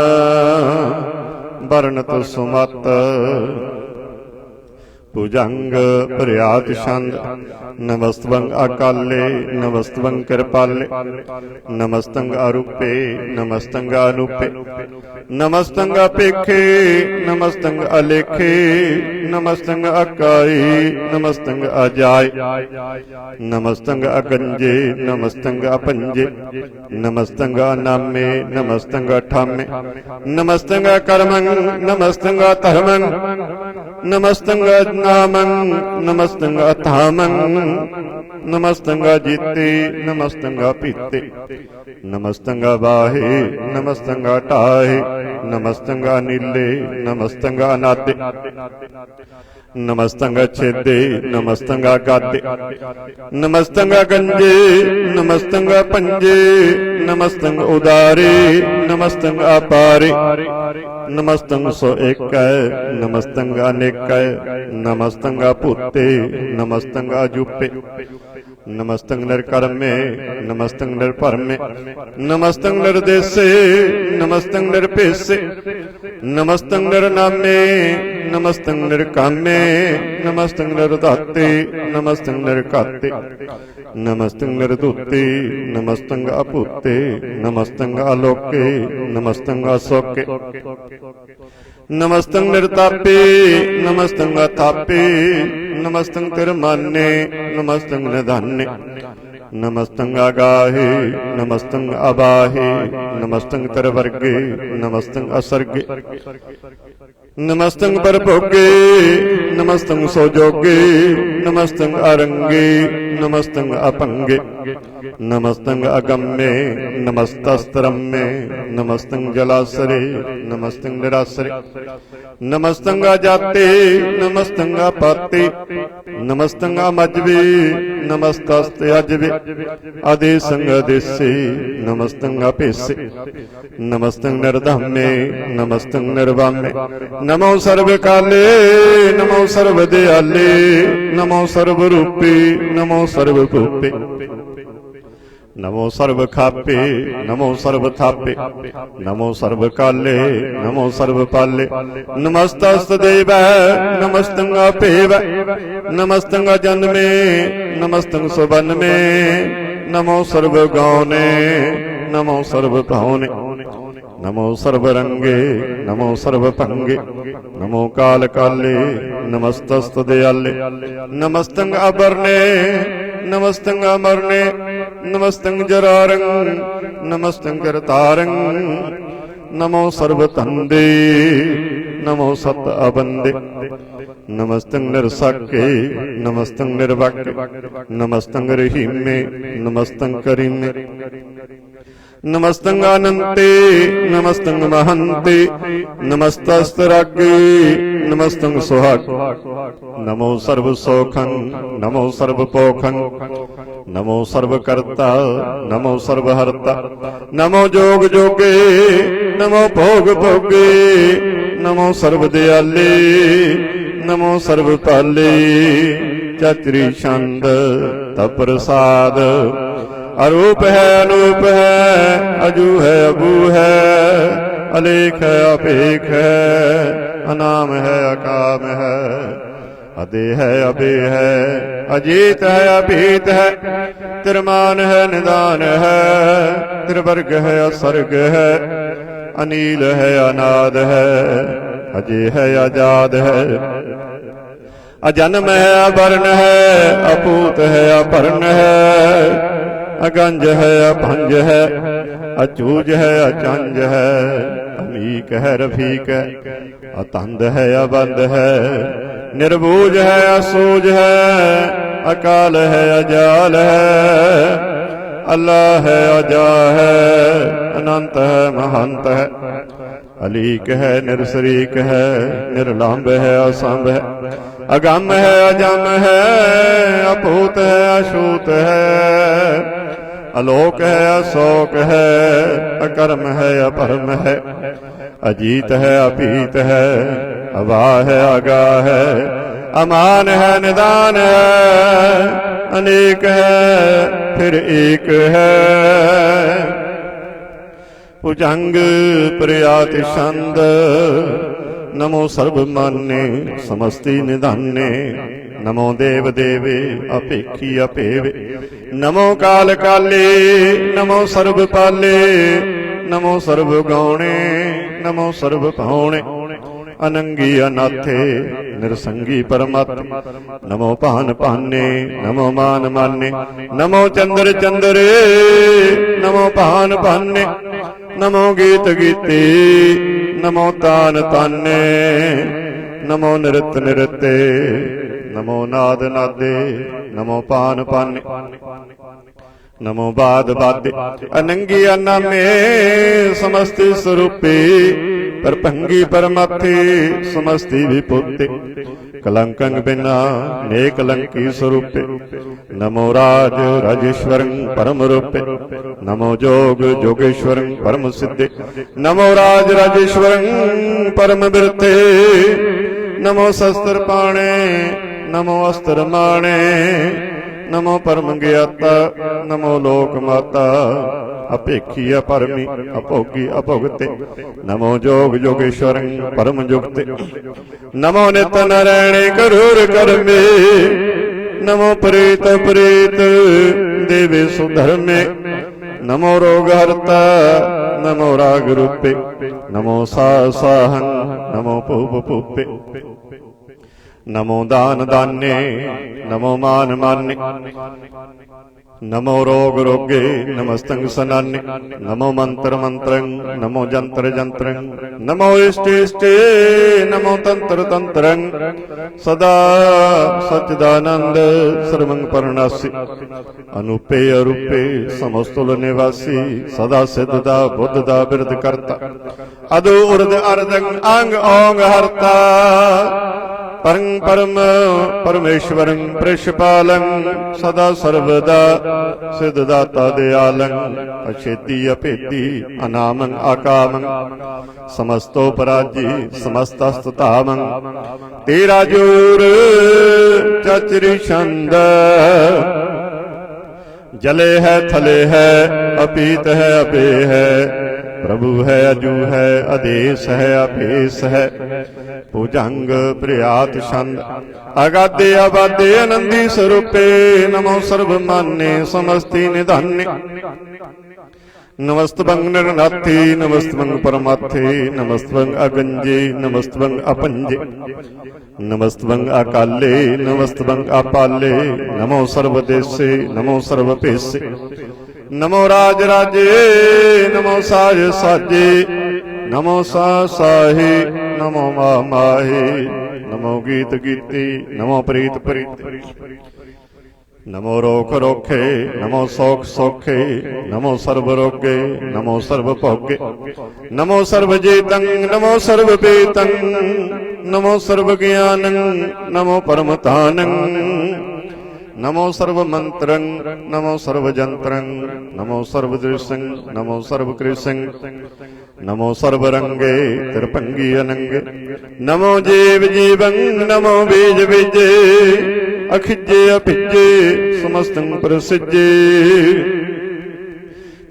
वर्णत सुमत। भुजंग प्रयात छंद। नमस्तवंग अकाले, नमस्तवंग कृपाले। नमस्तंग अरूपे, नमस्तंग अनूपे। नमस्तंग अपेखे, नमस्तंग अलेखे। नमस्तंग अकाई, नमस्तंग अजाय। नमस्तंग अगंजे, नमस्तंग अपंजे। नमस्तंग अनामे, नमस्तंग अठामे। नमस्तंग कर्मं, नमस्तंग धर्मं। नमस्तं नामं नमस्तं अथामं नमस्तं जीते नमस्तं पीते नमस्तं बाहे नमस्तं टाहे नमस्तं नीले नमस्तं नादे नमस्तं छेदे नमस्तं गादे नमस्तं गंजे नमस्तं पंजे नमस्तं उदारे नमस्तं अपारे नमस्तं सो एक नमस्तं अनेक नमस्तं पुते नमस्तं जुपे नमस्तं निर्कर्मे नमस्तं निर्परमे नमस्तं निर्देशे नमस्तं निर्पेशे नमस्तं निर्नामे नमस्तं निर्कामे नमस्तं निर्दाते नमस्तं निर्काते नमस्तं निर्दूते नमस्तं अपूते नमस्तं आलोके नमस्तं असोके नमस्तं निर्तापे नमस्तं अथापे नमस्तं तिरमाने नमस्तं निधाने नमस्तं आगाहे नमस्तं अबाहे नमस्तं तरवर्गे नमस्तं असर्गे नमस्तं परभोगे नमस्तं सोजोगे नमस्तं अरंगे नमस्तं अपंगे नमस्तं अगम्ये नमस्तस्त्रम्ये नमस्तं जलासरे नमस्तं निरासरे नमस्तं अजाते नमस्तं अपाते नमस्तं अमजवे नमस्तस्ते अजवे आदेशं आदेशे नमस्तं अपेशे नमस्तं निर्धाम्ये नमस्तं निर्वाम्ये नमो सर्वकाले नमो सर्वदयाले नमो सर्वरूपे नमो सर्वभूपे नमो सर्वखापे नमो सर्वथापे नमो सर्वकाले नमो सर्वपाले नमस्तस्तदेव नमस्तं अपेव नमस्तं अजन्मे नमस्तं सुबन्मे नमो सर्वगौने नमो सर्वभावने नमो सर्वरंगे नमो सर्वभंगे नमो काल काले नमस्तस्तदयाले नमस्तं अवर्णे नमस्तं अमरणे नमस्तं जरारं नमस्तं करतारं नमो सर्वतंदे नमो सत अबंदे नमस्तं निर्साके नमस्तं निर्वाक्य नमस्तं रहीमे नमस्तं करीमे नमस्तं अनंते नमस्तं महंते नमस्तस्तरागे नमस्तं सुहाग नमो सर्वसोखं नमो सर्वपोखं नमो सर्वकर्ता नमो सर्वहर्ता नमो जोग जोगे नमो भोग भोगे नमो सर्वदयाले नमो सर्वपाले चतुरी छंद तप्रसाद अरूप है अनूप है अजू है अबू है अलेख है अपेख है अनाम है अकाम है अदे है अबे है अजीत है अभीत है तिरमान है निदान है त्रिवर्ग है असर्ग है अनील है अनाद है अजय है आजाद है अजन्म है अवर्ण है अपूत है अपर्ण है अगंज है अपंज है अचूज है अचंज है अमीक है रफीक है अतंद है अबंद है निर्बूज है असूज है अकाल है अजाल है अल्लाह है अजा है अनंत है महंत है अलीक है निरशरीक है निर्लंब है असंभ है अगम है अजम है अपूत है अछूत है अलोक है अशोक है अकर्म है अपरम है अजीत है अपीत है अवाह है आगाह है अमान है निदान है अनेक है फिर एक है भुजंग प्रयाति छंद नमो सर्वमान्य समस्ति निधान्य नमो देव देवे अपेक्षी अपेवे नमो काल काले नमो सर्वपाले नमो सर्वगौणे नमो सर्वभावणे अनंगी अनाथे निरसंगी परमात्मा नमो पान पाने नमो मान माने नमो चंद्र चंद्रे नमो पान पाने नमो गीत गीते नमो तान ताने नमो निरत निरते, नमो नाद नादे, नमो पान पाने, नमो बाद बादे, अनंगी अनामे समस्ति स्वरूपे, परभंगी परमात्थे समस्ति विपुते, कलंकं बिना नेकलंकी स्वरूपे, नमो राज राजेश्वरं परम रूपे, नमो जोग जोगेश्वरं परम सिद्धे, नमो राज राजेश्वरं परम विरते, नमो शस्त्र पाणे, नमो अस्त्र माणे, नमो परम ज्ञाता, नमो लोक माता, अपेखी अपरमी अभोगी अभोगते, नमो जोग जोगेश्वर परम जुगते, नमो नित नारायणे करूर कर्मे, नमो प्रेत प्रेत देवे सुधर्मे, नमो रोग हरता, नमो राग रूपे, नमो साहन, नमो पूप पूपे, नमो दान दाने, नमो मान माने, नमो रोग रोगे, नमस्तंग सनाने, नमो मंत्र मंत्रं, नमो जंत्र जंत्रं, नमो इष्टे इष्टे, नमो तंत्र तंत्रं, सदा सच्चिदानंद सर्वं परनासी, अनुपे अरूपे समस्तुल निवासी, सदा सिद्धदा बुद्धदा बिरद करता, अदो उर्द अर्दं अंग ओंग हरता, परं परम परमेश्वरं प्रेषपालं, सदा सर्वदा सिद्धदाता दयालं, अछेती अपेती अनामं आकामं, समस्तोपराजी समस्तस्ततामं, तेरा जोर चचरी छंद, जले है थले है अपीत है अपे है, प्रभु है अजू है आदेश है अपेश है, भुजंग प्रियात छंद, अगाधे अबाधे आनंदी स्वरूपे, नमो सर्व मान्य समस्ति निधान्य, नमस्तभंग निर्नाथी, नमस्तभंग परमाथे, नमस्तभंग अगंजे, नमस्तभंग अपंजे, नमस्तभंग अकाले, नमस्तभंग अपाले, नमो सर्वदेशे, नमो सर्वपेशे, नमो राज राजे, नमो साज साजे, नमो सा साहे, नमो मा माहे, नमो गीत गीती, नमो प्रीत प्रीत, नमो रोख रोखे, नमो सौख सौखे, नमो सर्व रोगे, नमो सर्व भोगे, नमो सर्व जेतं, नमो सर्व बेतं, नमो सर्व ज्ञानं, नमो परमतानं, नमो सर्व मंत्रं, नमो सर्व जंत्रं, नमो सर्व दृश्यं, नमो सर्व कृष्यं, नमो सर्व रंगे त्रिपंगी अनंगे, नमो जीव जीवं, नमो बीज बीजे, अखिजे अभिजे समस्तं प्रसिजे,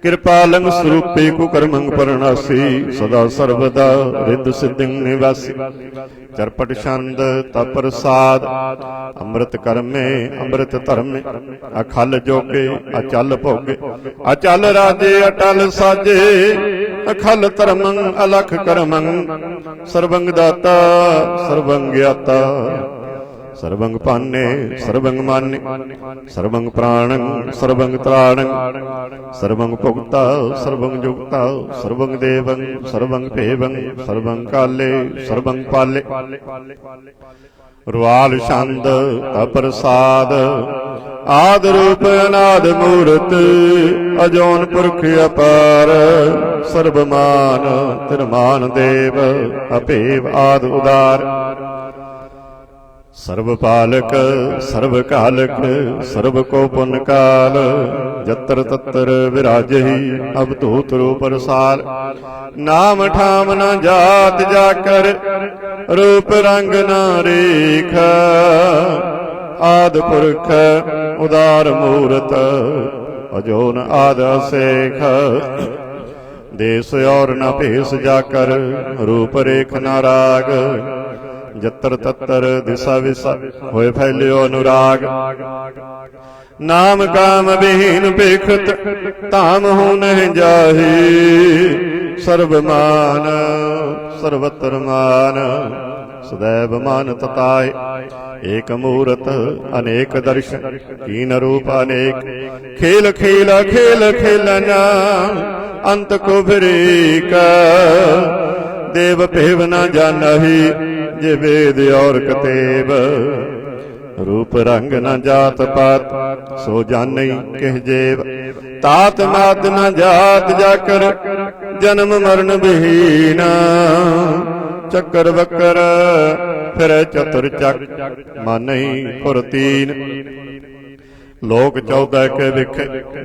कृपालं स्वरूपे कुकर्मं परनासी, सदा सर्वदा रिद्ध सिद्धिं निवासी, चरपट छंद तप्रसाद, अमृत कर्मे अमृत धर्मे, अखल जोगे अचल भोगे, अचल राजे अटल साजे, अखल धर्मं अलख कर्मं, सर्वं दाता सर्वं ज्ञाता, सर्वं पाने सर्वं माने, सर्वं प्राणं सर्वं त्राणं, सर्वं भुक्ता सर्वं जुक्ता, सर्वं देवं सर्वं पेवं, सर्वं काले सर्वं पाले, रुआल छंद अप्रसाद, आद रूप अनाद मूरत, अजोन पुरख अपार, सर्वमान तिरमान देव, अपेव आद उदार, सर्वपालक सर्वकालक, सर्व को पुन काल, जत्र तत्र विराजहि अवधूत रूप रसाल, नाम ठाम न जात जाकर, रूप रंग न रेख, आद पुरख उदार मूरत, अजोन आद शेख, देश और न भेष जाकर, रूप रेख न राग, जत्र तत्र दिशा विसा होए फैल्यो अनुराग, नाम काम विहीन बेखत, ताम हो नहीं जाही, सर्वमान सर्वत्र मान, सदैव मान तताय, एक मूरत अनेक दर्शन, कीन रूप अनेक, खेल खेला खेल खेलना, अंत को फिरेका, देव भेव न जानहि, जे वेद और कतेब। रूप रंग न जात पात, सो जानई कह जेब। तात मात न जात जाकर, जन्म मरण विहीन। चक्कर बक्कर फिर चतुर चक, मानई फुरतीन। लोक 14 के विख,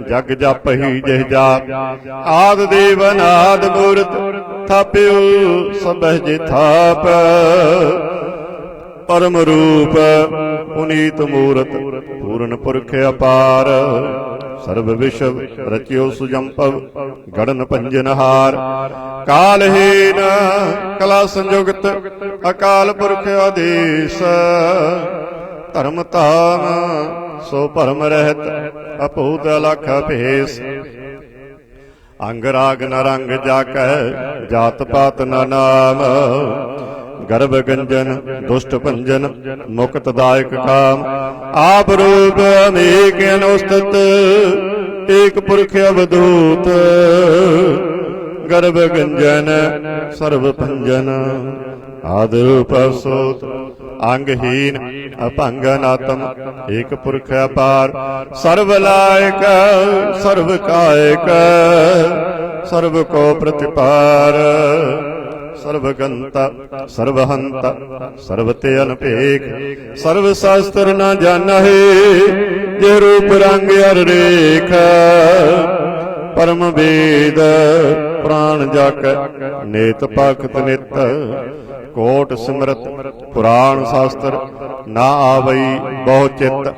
जग जपहि जह जाप। आद देव अनाद मूरत, थाप्यु सबह जे थाप। परम रूप पुनीत मूरत, पूर्ण पुरख अपार। सर्व विश्व रचियो सुजम्पव, गणन पंजनहार। कालहीन कला संयुक्त, अकाल पुरख आदेश। धर्म तान सो परम रहत, अपूत अलख भेस। अंग राग न रंग जाकै, जात पात न नाम। गर्भ गंजन दुष्ट भंजन, मुक्तदायक काम। आप रूप अनेक अनुस्तत, एक पुरख अवधूत। गर्भ गंजन सर्व भंजन, आदि रूप सोत। अंगहीन अपंग अनात्म, एक पुरख अपार। सर्व लायक सर्व कायक, सर्व को प्रतिपार। सर्वगंता सर्वहंता, सर्वते अनपेख। सर्व शास्त्र न जानहि, जे रूप रंग अर रेख। परम वेद प्राण जाक, नेत पाखत नित। कोट सिमरत पुराण शास्त्र, ना आवई बहु चित।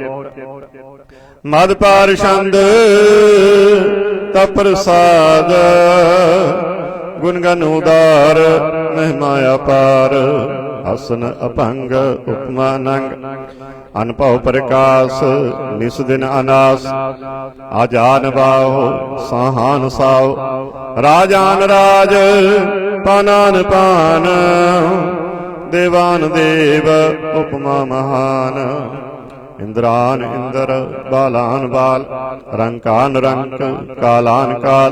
मद पार छंद तप्रसाद, गुणगन उदार महिमा अपार। हसन अपंग उपमा नंग, अनभव प्रकाश निस दिन अनास। आजान बाहो साहान साव, राजान राज पानान पान। देवान देव उपमा महान। इंद्रान इंद्र बालान बाल, रंकान रंक कालान काल।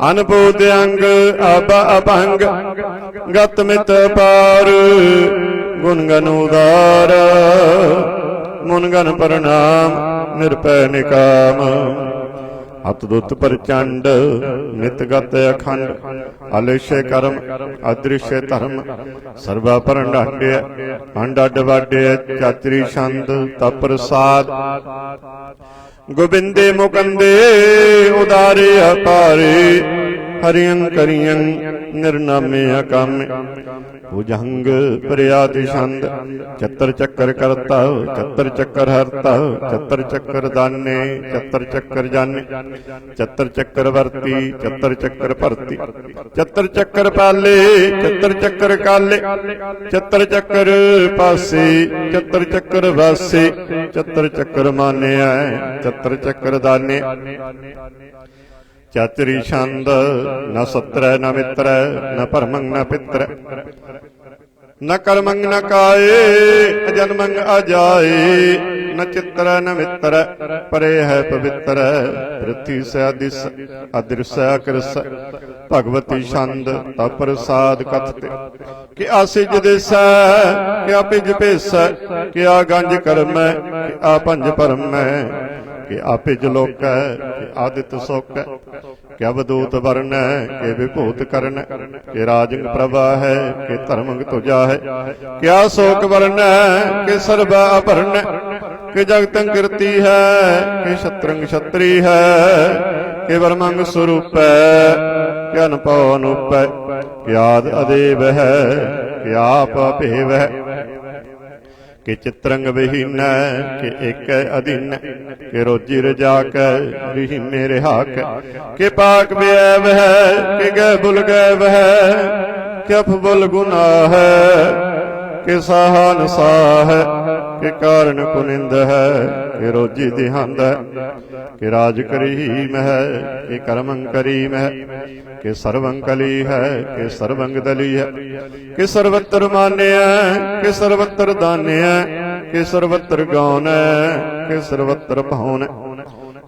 अनपूत अंग अब अपंग, गत मित पार। गुणगन उदार मुनगन प्रणाम, निरपय निकाम। अतदुत प्रचंड नितगत अखंड। अलिश्य कर्म अदृश्य धर्म, सर्वपरंडाड्य अंड वाड्य। चातरी छंद तप्रसाद, गोबिंदे मुकंदे उदारे अपारे। हरियं करियं निर्नामे अकाम्य। भुजंग प्रयाति छंद, चतर चक्कर करता चतर चक्कर हरता। चतर चक्कर दाने चतर चक्कर जाने। चतर चक्कर वर्ती चतर चक्कर भरती। चतर चक्कर पाले चतर चक्कर काले। चतर चक्कर पासे चतर चक्कर वासे। चतर चक्कर माने चतर चक्कर दाने। चातरी छंद, न सत्र न मित्र, न परमंग न पित्र। न कर्मंग न काये, अजन्मंग अजाये। न चित्र न मित्र, परे है पवित्र। पृथ्वी से अदिश अदृश्य अकृस। भगवती छंद अप्रसाद कथते। कि आसिज देस क्या पिज पेस। क्या गंज कर्म, क्या पंज परम। कि आपिज लोक कि आदित्य सोक। क्या अवधूत वर्ण के विभूत कर्ण। के राजंग प्रभा है कि धर्मंग तुजा है। क्या शोक वर्ण के सर्व अपर्ण। कि जगतंग कीर्ति है कि शत्रंग क्षत्रि है। कि वर्मंग स्वरूप है कि अनपव अनूप। कि आद अदेव है कि आप अभेव है। कि चित्रंग विहीन कि एक अधीन। कि रोजी रजाक विहीन रिहाक। कि पाक व्यव है कि गै बुल गैव है। कि अफ बुल गुना है कि साहन साह। कि कारण कुनिंद है कि रोजी दिहंद है। कि राज करीम है कि कर्मं करीम है। कि सर्वं कली है कि सर्वंग दली है। कि सर्वत्र मान्य है कि सर्वत्र दान्य है। कि सर्वत्र गौन है कि सर्वत्र भौन है।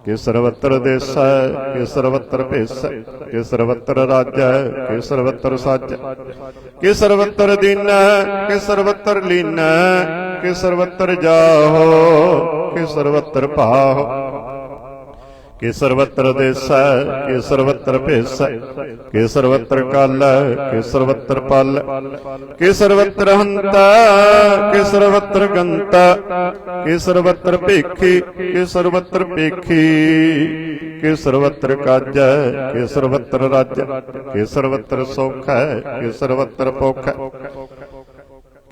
ਕਿ ਸਰਵਤਰ ਦੇਸੈ ਕਿ ਸਰਵਤਰ ਭੇਸੈ ਕਿ ਸਰਵਤਰ ਰਾਜੈ ਕਿ ਸਰਵਤਰ ਸਾਜੈ ਕਿ ਸਰਵਤਰ ਦੀਨੈ ਕਿ ਸਰਵਤਰ ਲੀਨੈ ਕਿ ਸਰਵਤਰ ਜਾਹੋ ਕਿ ਸਰਵਤਰ ਭਾਹੋ ਕਿ ਸਰਵਤਰ ਦੇਸੈ ਕਿ ਸਰਵਤਰ ਭੇਸੈ ਕਿ ਸਰਵਤਰ ਕਾਲੈ ਕਿ ਸਰਵਤਰ ਪਾਲੈ ਕਿ ਸਰਵਤਰ ਹੰਤੈ ਕਿ ਸਰਵਤਰ ਗੰਤੈ ਕਿ ਸਰਵਤਰ ਭੇਖੀ ਕਿ ਸਰਵਤਰ ਭੇਖੀ ਕਿ ਸਰਵਤਰ ਕਾਜੈ ਕਿ ਸਰਵਤਰ ਰਾਜੈ ਕਿ ਸਰਵਤਰ ਸੌਖੈ ਕਿ ਸਰਵਤਰ ਭੁਖੈ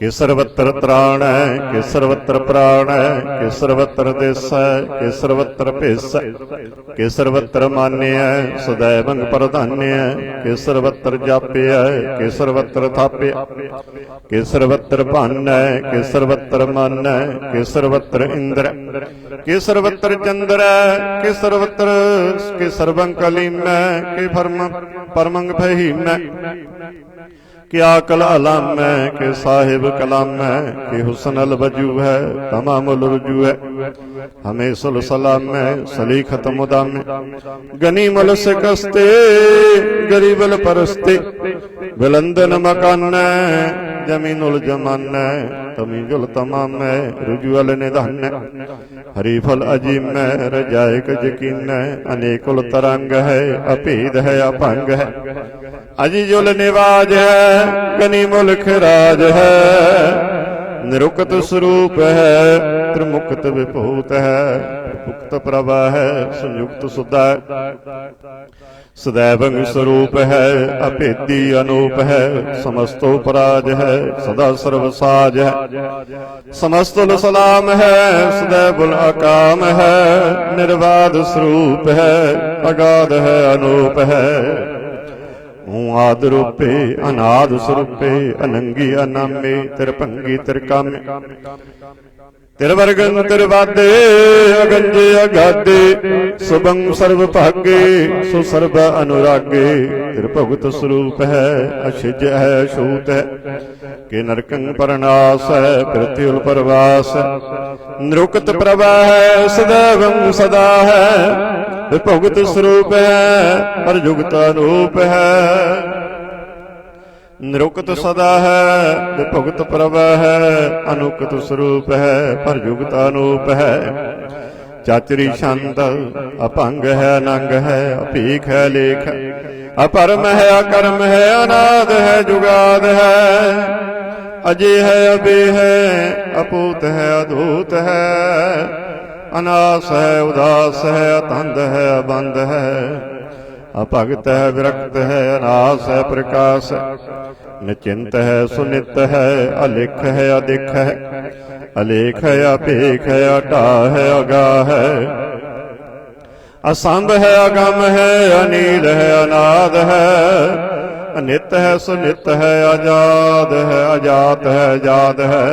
ਕਿ ਸਰਵਤਰ ਤ੍ਰਾਣ ਹੈ ਕਿ ਸਰਵਤਰ ਪ੍ਰਾਣ ਹੈ ਕਿ ਸਰਵਤਰ ਦੇਸੈ ਕਿ ਸਰਵਤਰ ਭੇਸੈ ਕਿ ਸਰਵਤਰ ਮਾਨਿਆ ਸदैवੰ ਪ੍ਰਧਾਨਿਆ ਕਿ ਸਰਵਤਰ ਜਾਪਿਆ ਕਿ ਸਰਵਤਰ ਥਾਪਿਆ ਕਿ ਸਰਵਤਰ ਭਾਨੈ ਕਿ ਸਰਵਤਰ ਮਾਨੈ ਕਿ ਸਰਵਤਰ ਇੰਦਰ ਕਿ ਸਰਵਤਰ ਚੰਦਰੈ ਕਿ ਸਰਵਤਰ ਕਿ ਸਰਵੰ ਕਲੀਮੈ ਕਿ ਪਰਮੰ ਫਹੀਮੈ कि आकल अलाम है कि साहिब कलाम है कि हुसन अल वजू है तमामुल रुजू है हमें सुल सलाम है सलीखत मुदाम गनीमल शिकस्ते गरीबल परस्ते बुलंदन मकान जमीनुल जमान तमीजुल तमाम है रुजुअल निधान हरीफल अजीम है रजायक यकीन अनेकुल तरंग है अभेद है अभंग है अजीजुल निवाज है गनीमुल खिराज है निरुक्त स्वरूप है त्रिमुक्त विभूत है मुक्त प्रभा है संयुक्त सुधा सदैवं स्वरूप है अभेदी अनूप है समस्तो पराज है सदा सर्वसाज है समस्तुल सलाम है सदैवुल अकाम है निर्वाद स्वरूप है अगाध है अनूप है आद रूपे अनाद स्वरूपे अनंगी अनामे तिरभंगी तिरकामे तिरवर्गन तिरवादे अगंजे अगादे सुभं सर्व भागे सुसर्व अनुरागे तिरभुगत स्वरूप है अशिज है अछूत है कि नरकं परनाश है पृथ्वी परवास निरुक्त प्रभा है सदैवं सदा है भुगत स्वरूप है हर जुगत अनूप है निरुक्त सदा है भुगत प्रभ है अनुकत स्वरूप है पर जुगत अनूप है चाचरी छंद अपंग है अनंग है अपीख है लेख अपरम है अकर्म है अनाद है जुगाद है अजय है अबे है अपूत है अधूत है अनास है उदास है अतंद है अबंद है अभगत है विरक्त है अनास है प्रकाश निचिंत है सुनित है अलिख है अधिक है अलेख है अपेख है अटा है अगाह है असंभ है अगम है अनील है अनाद है अनित है सुनित है आजाद है अजात है आजाद है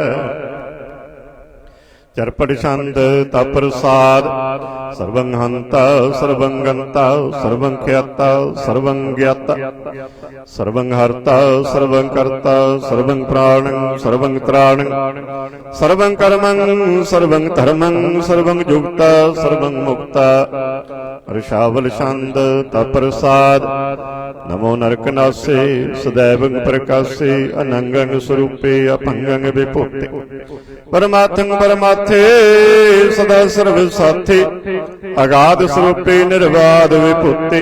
चरपट छंद तप्रसाद सर्वं हंता सर्वं गंता सर्वं ख्याता सर्वं ज्ञाता सर्वं हर्ता सर्वं कर्ता सर्वं प्राणं सर्वं त्राणं सर्वं कर्मं सर्वं धर्मं सर्वं जुक्ता सर्वं मुक्ता ऋषावल छंद तप्रसाद नमो नरकनासे सदैवं प्रकाशे अनंगं स्वरूपे अभंगं विभूते परमात्मं परमाथे सदा सर्व साथे अगाध स्वरूपे निर्वाद विभूते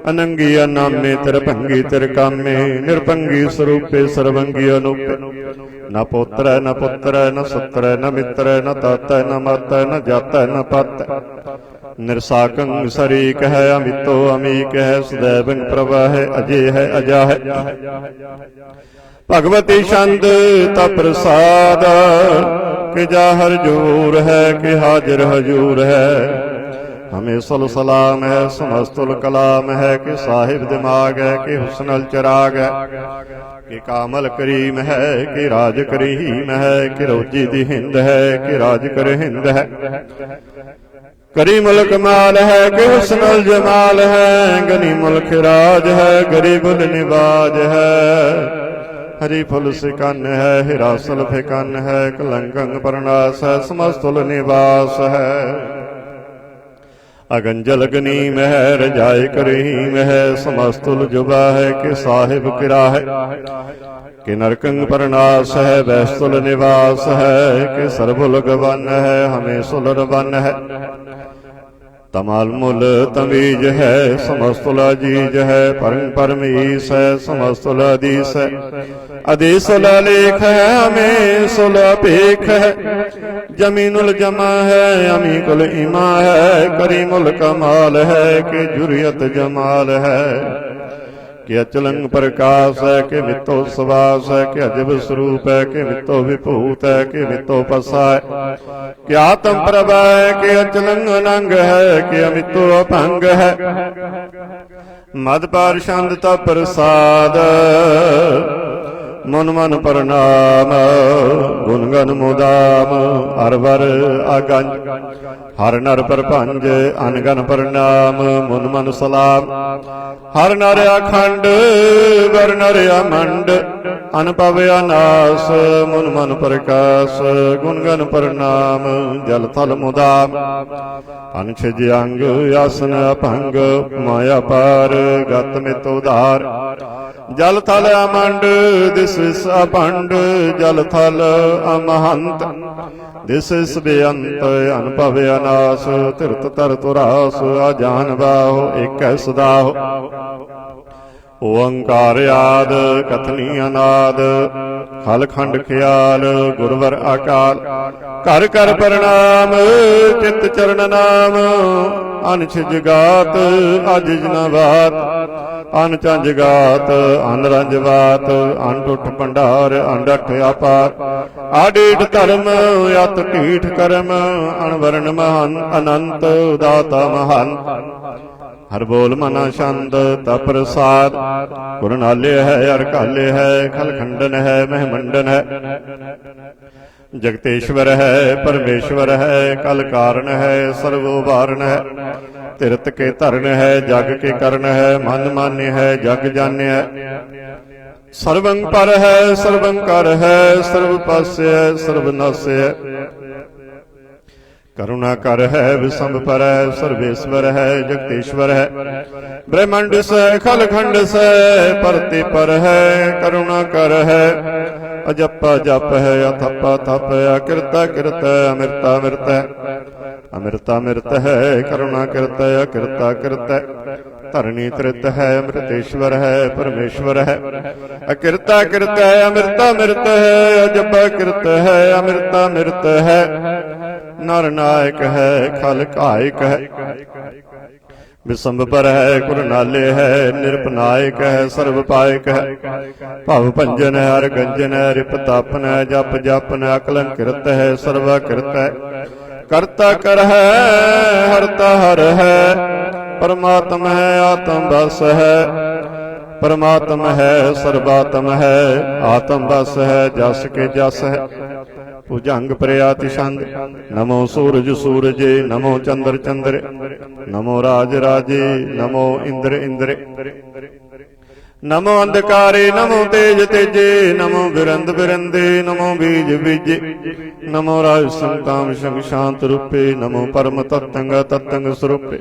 अनंगी अनामे तिरभंगी तिरकामे निर्भंगी स्वरूपे सर्वंगी अनूपे न पुत्र न पुत्र न सुत्र न मित्र न तात न मत न जात न पत निरसाकं शरीक है अमितो अमीक है सदैवं प्रभा है अजय है अजा है भगवती छंद तप्रसाद कि जाहर जूर है कि हाजिर हजूर है हमें सुल सलाम है समस्तुल कलाम है कि साहिब दिमाग है कि हुस्नल चिराग है कि कामल करीम है कि राज करीम है कि रोजी दी हिंद है कि राज कर हिंद है करीमुल कमाल है कि हुस्नुल जमाल है गनीमुल खिराज है गरीबुल निवाज है हरि फुल सिकन है हिरासल फिकन है कलंकं परनास है समस्तुल निवास है अगंजल गनी मह रजाए करही मह समस्तुल जुबा है कि साहिब किरा है कि नरकंग परनास है वैस्तुल निवास है कि सरबुल गवन है हमें सुलर बन है तमाल मुल तमीज है समस्तुल अजीज है परम परमीस है समस्तुल अदीस है अदीसुल लेख है हमें सुल अपेख है जमीनुल जमा है अमी कुल इमा है करीमुल कमाल है कि जुरियत जमाल है कि अचलंग प्रकाश है कि मितो सवास है कि अजब स्वरूप है कि मितो विभूत है कि मितो पसा है कि आत्म प्रभा है कि अचलंग अनंग है कि अमितो अभंग है मद पार शांतता प्रसाद मन मन प्रणाम गुणगन मुदाम हर वर आगंज हर नर प्रपंज अनगन प्रणाम मुन मन सलाम हर नर अखंड वर नर अमंड अनपव अनास मुन मन प्रकाश गुणगन प्रणाम जल थल मुदाम अनछज अंग आसन अभंग माया पार गत मित उधार जल थल अमंड दिस इस अभंड जल थल अमहंत दिस इस बेअंत अनुभव अनास तीर्थ तर तुरास अजान बाहो एक सदाहो ओंकार आद कथनी अनाद खल खंड ख्याल गुरवर अकाल कर कर प्रणाम चित चरण नाम अनछिज गात अजिज न बात अनचंज गात अनरंज बात अनटुट भंडार अनडठ अपार आडेठ धर्म अत ढीठ करम अनवरण महान अनंत दाता महान हर बोल मना छंद तप प्रसाद गुरनाल्य है अरकाल्य है खलखंडन है महमंडन है जगतेश्वर है परमेश्वर है कल कारण है सर्वोभारण है तीर्थ के धरण है जग के करण है मन मान्य है जग जान्य है सर्वं पर है सर्वं कर है सर्वपास्य है सर्वनाश्य है करुणा कर है विषम पर है सर्वेश्वर है जगतेश्वर है ब्रह्मांड से खलखंड से परति पर है करुणा कर है अजप जप है अथप थप अकृत कृत अमृता मृत है अमृता मृत है करुणा कृत अकृता कृत धरणी तृत है अमृतेश्वर है परमेश्वर है अकृता कृत है अमृता मृत है अजप कृत है अमृता मृत है नर नायक है खल कायक है विषंबर है कुरनाले है निरपनायक है सर्वपायक है भव भंजन है हर गंजन है रिपतापन है जप जपन है अकलंकृत है सर्वाकृत है करता कर है हरता हर है परमात्मा है आत्म बस है परमात्मा है सर्वात्म है आत्म बस है जस के जस है भुजंग प्रयाति छंद नमो सूरज सूरजे नमो चंद्र चंद्र नमो राज राजे नमो इंद्र इंद्र नमो अंधकारे नमो तेज तेजे नमो बिरंद बिरंदे नमो बीज बीजे नमो राज संताम संग शांत रूपे नमो परम तत्तंग तत्तंग स्वरूपे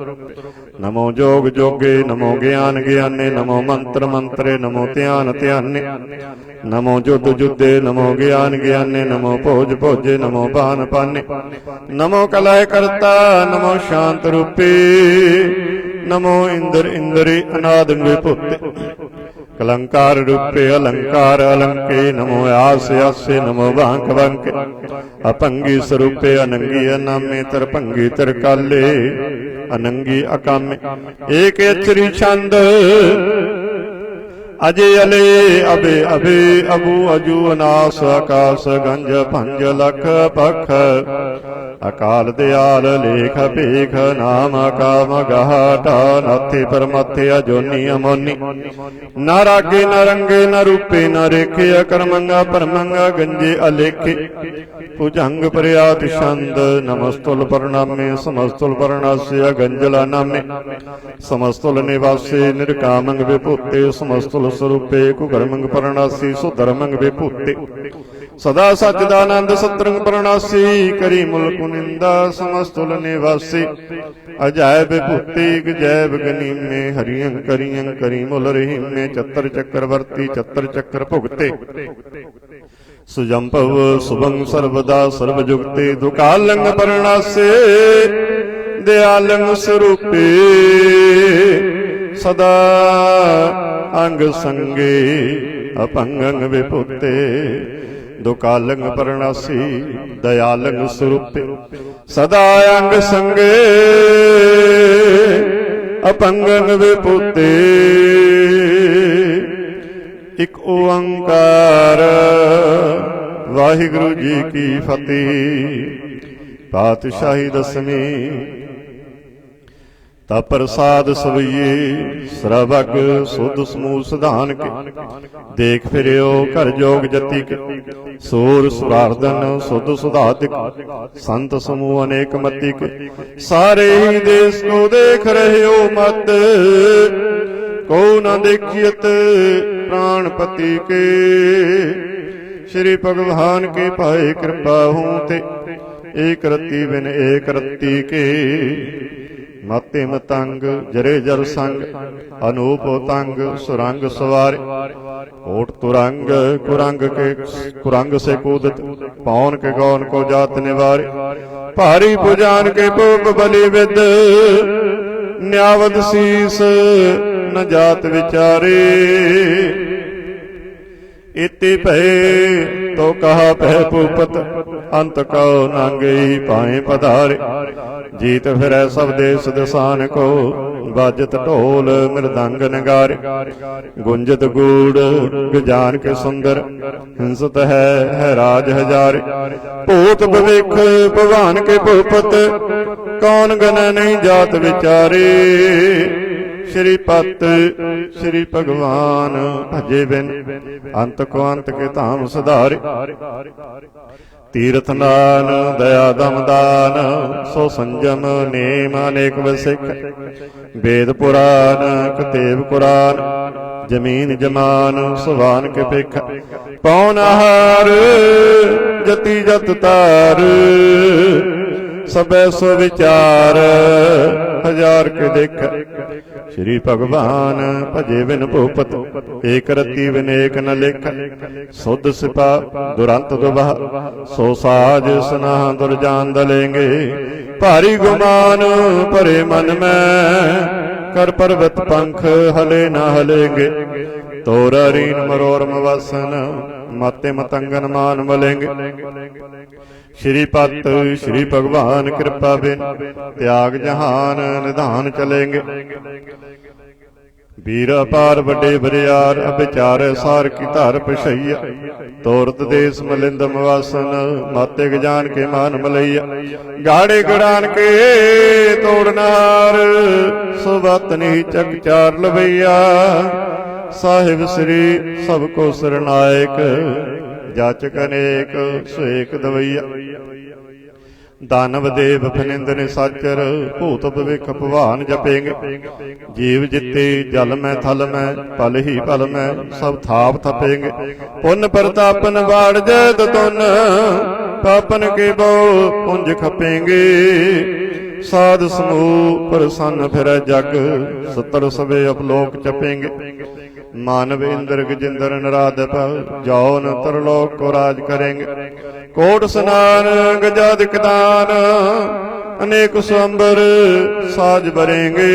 नमो जोग जोगे नमो ज्ञान ज्ञाने नमो मंत्र मंत्रे नमो ध्यान ध्याने नमो जुद्ध जुद्धे नमो ज्ञान ज्ञाने नमो भोज भोजे नमो पान पाने नमो कलह करता नमो शांत रूपे नमो इंद्र इंद्री अनाद विभूते कलंकार रूपे अलंकार अलंके नमो आस आसे नमो वांक वांके अपंगी स्वरूपे अनंगी अनामे तरपंगी तरकाले अनंगी अकामे एक अक्षरी छंद अजय अले अबे अबे अबू अजू अनास आकाश गंज भंज लख पख अकाल दयाल लेख पेख नाम काम गहाटा नाथे परमथे अजोनी अमोनी न रागे न रंगे न रूपे न रेखे अकर्मंगा परमंगा गंजे अलेखे भुजंग प्रयात छंद नमस्तुल प्रणामे समस्तुल प्रणास्य गंजला नामे समस्तुल निवासे निर्कामंग विभूते समस्तुल स्वरूपे कुकर्मंग प्रणासी सुधर्मंग विभूते सदा सच्चिदानंद सतरंग प्रणासी करी मुल्क निंदा समस्तुल निवासी अजैब भूति जैब गनीम में हरियं करियं करी मुल रहीम में चतर चक्रवर्ती चतर चक्र भुगते सुजंपव सुभंग सर्वदा सर्वजुगते दुकालंग प्रणासे दयालंग स्वरूपे सदा अंग संगे अपंगंग विभूते दुकालंग प्रणासी दयालंग स्वरूपे सदा अंग संगे अपंगंग विभूते एक ओंकार वाहिगुरु जी की फतेह। पातशाही दसवीं ता प्रसाद सवैये सरबग सुध समूह सधान के देख फिरियो कर जोग जति के सूर सुरार्दन सुध सुधातिक संत समूह अनेक मति के सारे ही देश को देख रहे हो मत को न देखियत प्राणपति के श्री भगवान के पाए कृपा हूं ते एक रत्ती बिन एक रत्ती के मते मतंग जरे जर संग अनूप तंग सुरंग सवार ओट तुरंग कुरंग से कूदत पौन के गौन को जात निवार भारी पुजान के भोग बलि विद न्यावद शीस न जात विचारे इति भय तो कहा भय भूपत अंत कौ नांगे पाए पधारे जीत फिरै सब देश दसान को बाजत ढोल मृदंग नगारे गुंजत गूढ़ गजान के सुंदर हिंसत है राज हजारे भूत भविख भगवान के भूपत कौन गन नहीं जात विचारे श्री पत श्री भगवान भजे बिन अंत को अंत के धाम सुधारे तीर्थ नान दया दमदान सो संजम नेम अनेक वसिख वेद पुराण कतेब कुरान जमीन जमान सुभान के पिख पौन आहार जति जत तार सबे सो विचार हजार के देख श्री भगवान भजे बिन भूपत एक रति बिन एक न लिख सुध सिपा दुरंत दुबह सो साज स्नाह दुर्जान दलेंगे भारी गुमान भरे मन में कर पर्वत पंख हले न हलेंगे तोरा रीन मरोरम वसन माते मतंगन मान मलेंगे श्री पत श्री भगवान कृपा बिन त्याग जहान निधान चलेंगे वीर अपार बड़े बरियार अभिचार सार की धार पशैया तोरत देश मलिंदम वासन माते गजान के मान मलैया गाड़े गड़ान के तोड़नार सुबत नहीं चक चार लभैया साहिब श्री सबको सरनायक जाचक अनेक सुएक दवैया दानव देव फनिंद निसाचर भूत भविख भवान जपेंगे जीव जिते जल में थल में पल ही पल में सब थाप थपेंगे पुन प्रतापन बाढ़ जैत तुन पापन के बो पुंज खपेंगे साध समूह प्रसन्न फिर जग सतर सवे अपलोक चपेंगे मानव इंद्र गजिंदर नराधप जौन तरलोक को राज करेंगे कोट स्नान गजादिक दान अनेक स्वंबर साज भरेंगे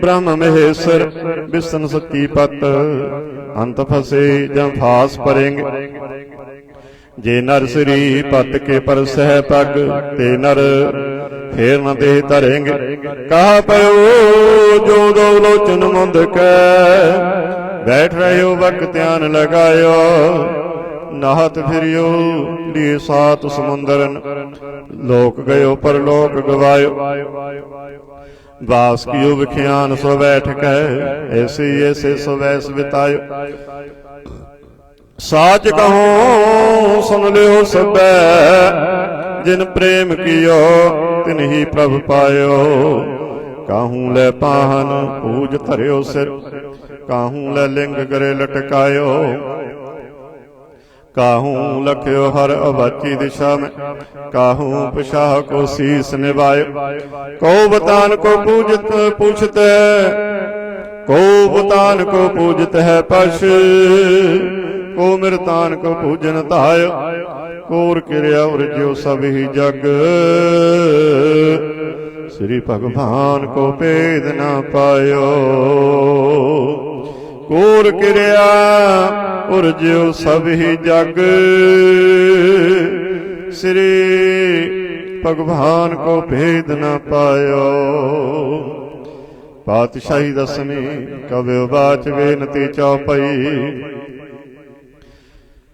ब्रह्म महेश्वर विष्णु सती पत अंत फंसे जब फास परेंगे जे नर श्री पत के पर सह पग ते नर फेर न दे धरेंगे कहा पयो जो दो लोचन मुंद के बैठ रहे हो वक्त ध्यान लगायो नाहत फिरियो लिए सात समुंदरन लोक गयो पर लोक गवायो वास कियो विख्यान सो बैठ कह ऐसे ऐसे सो वैस बितायो साच कहो सुन लियो सब जिन प्रेम कियो तिन ही प्रभ पायो काहू ले पाहन पूज धरियो सिर काहू ले लिंग करे लटकायो काहूँ लख्यो हर अबाची दिशा में, काहूँ पशाह को शीस निभायो। को बतान को पूछत है, को बतान को पूजत है पश, को मृतान को पूजन तायो। कोर किरिया उर्ज्यो सब ही जग, श्री भगवान को भेद न पायो। कोर किरिया उर्ज्यो सब ही जग, श्री भगवान को भेद न पायो। पातशाही दसवीं कव्यो बाच बेनती चौपई।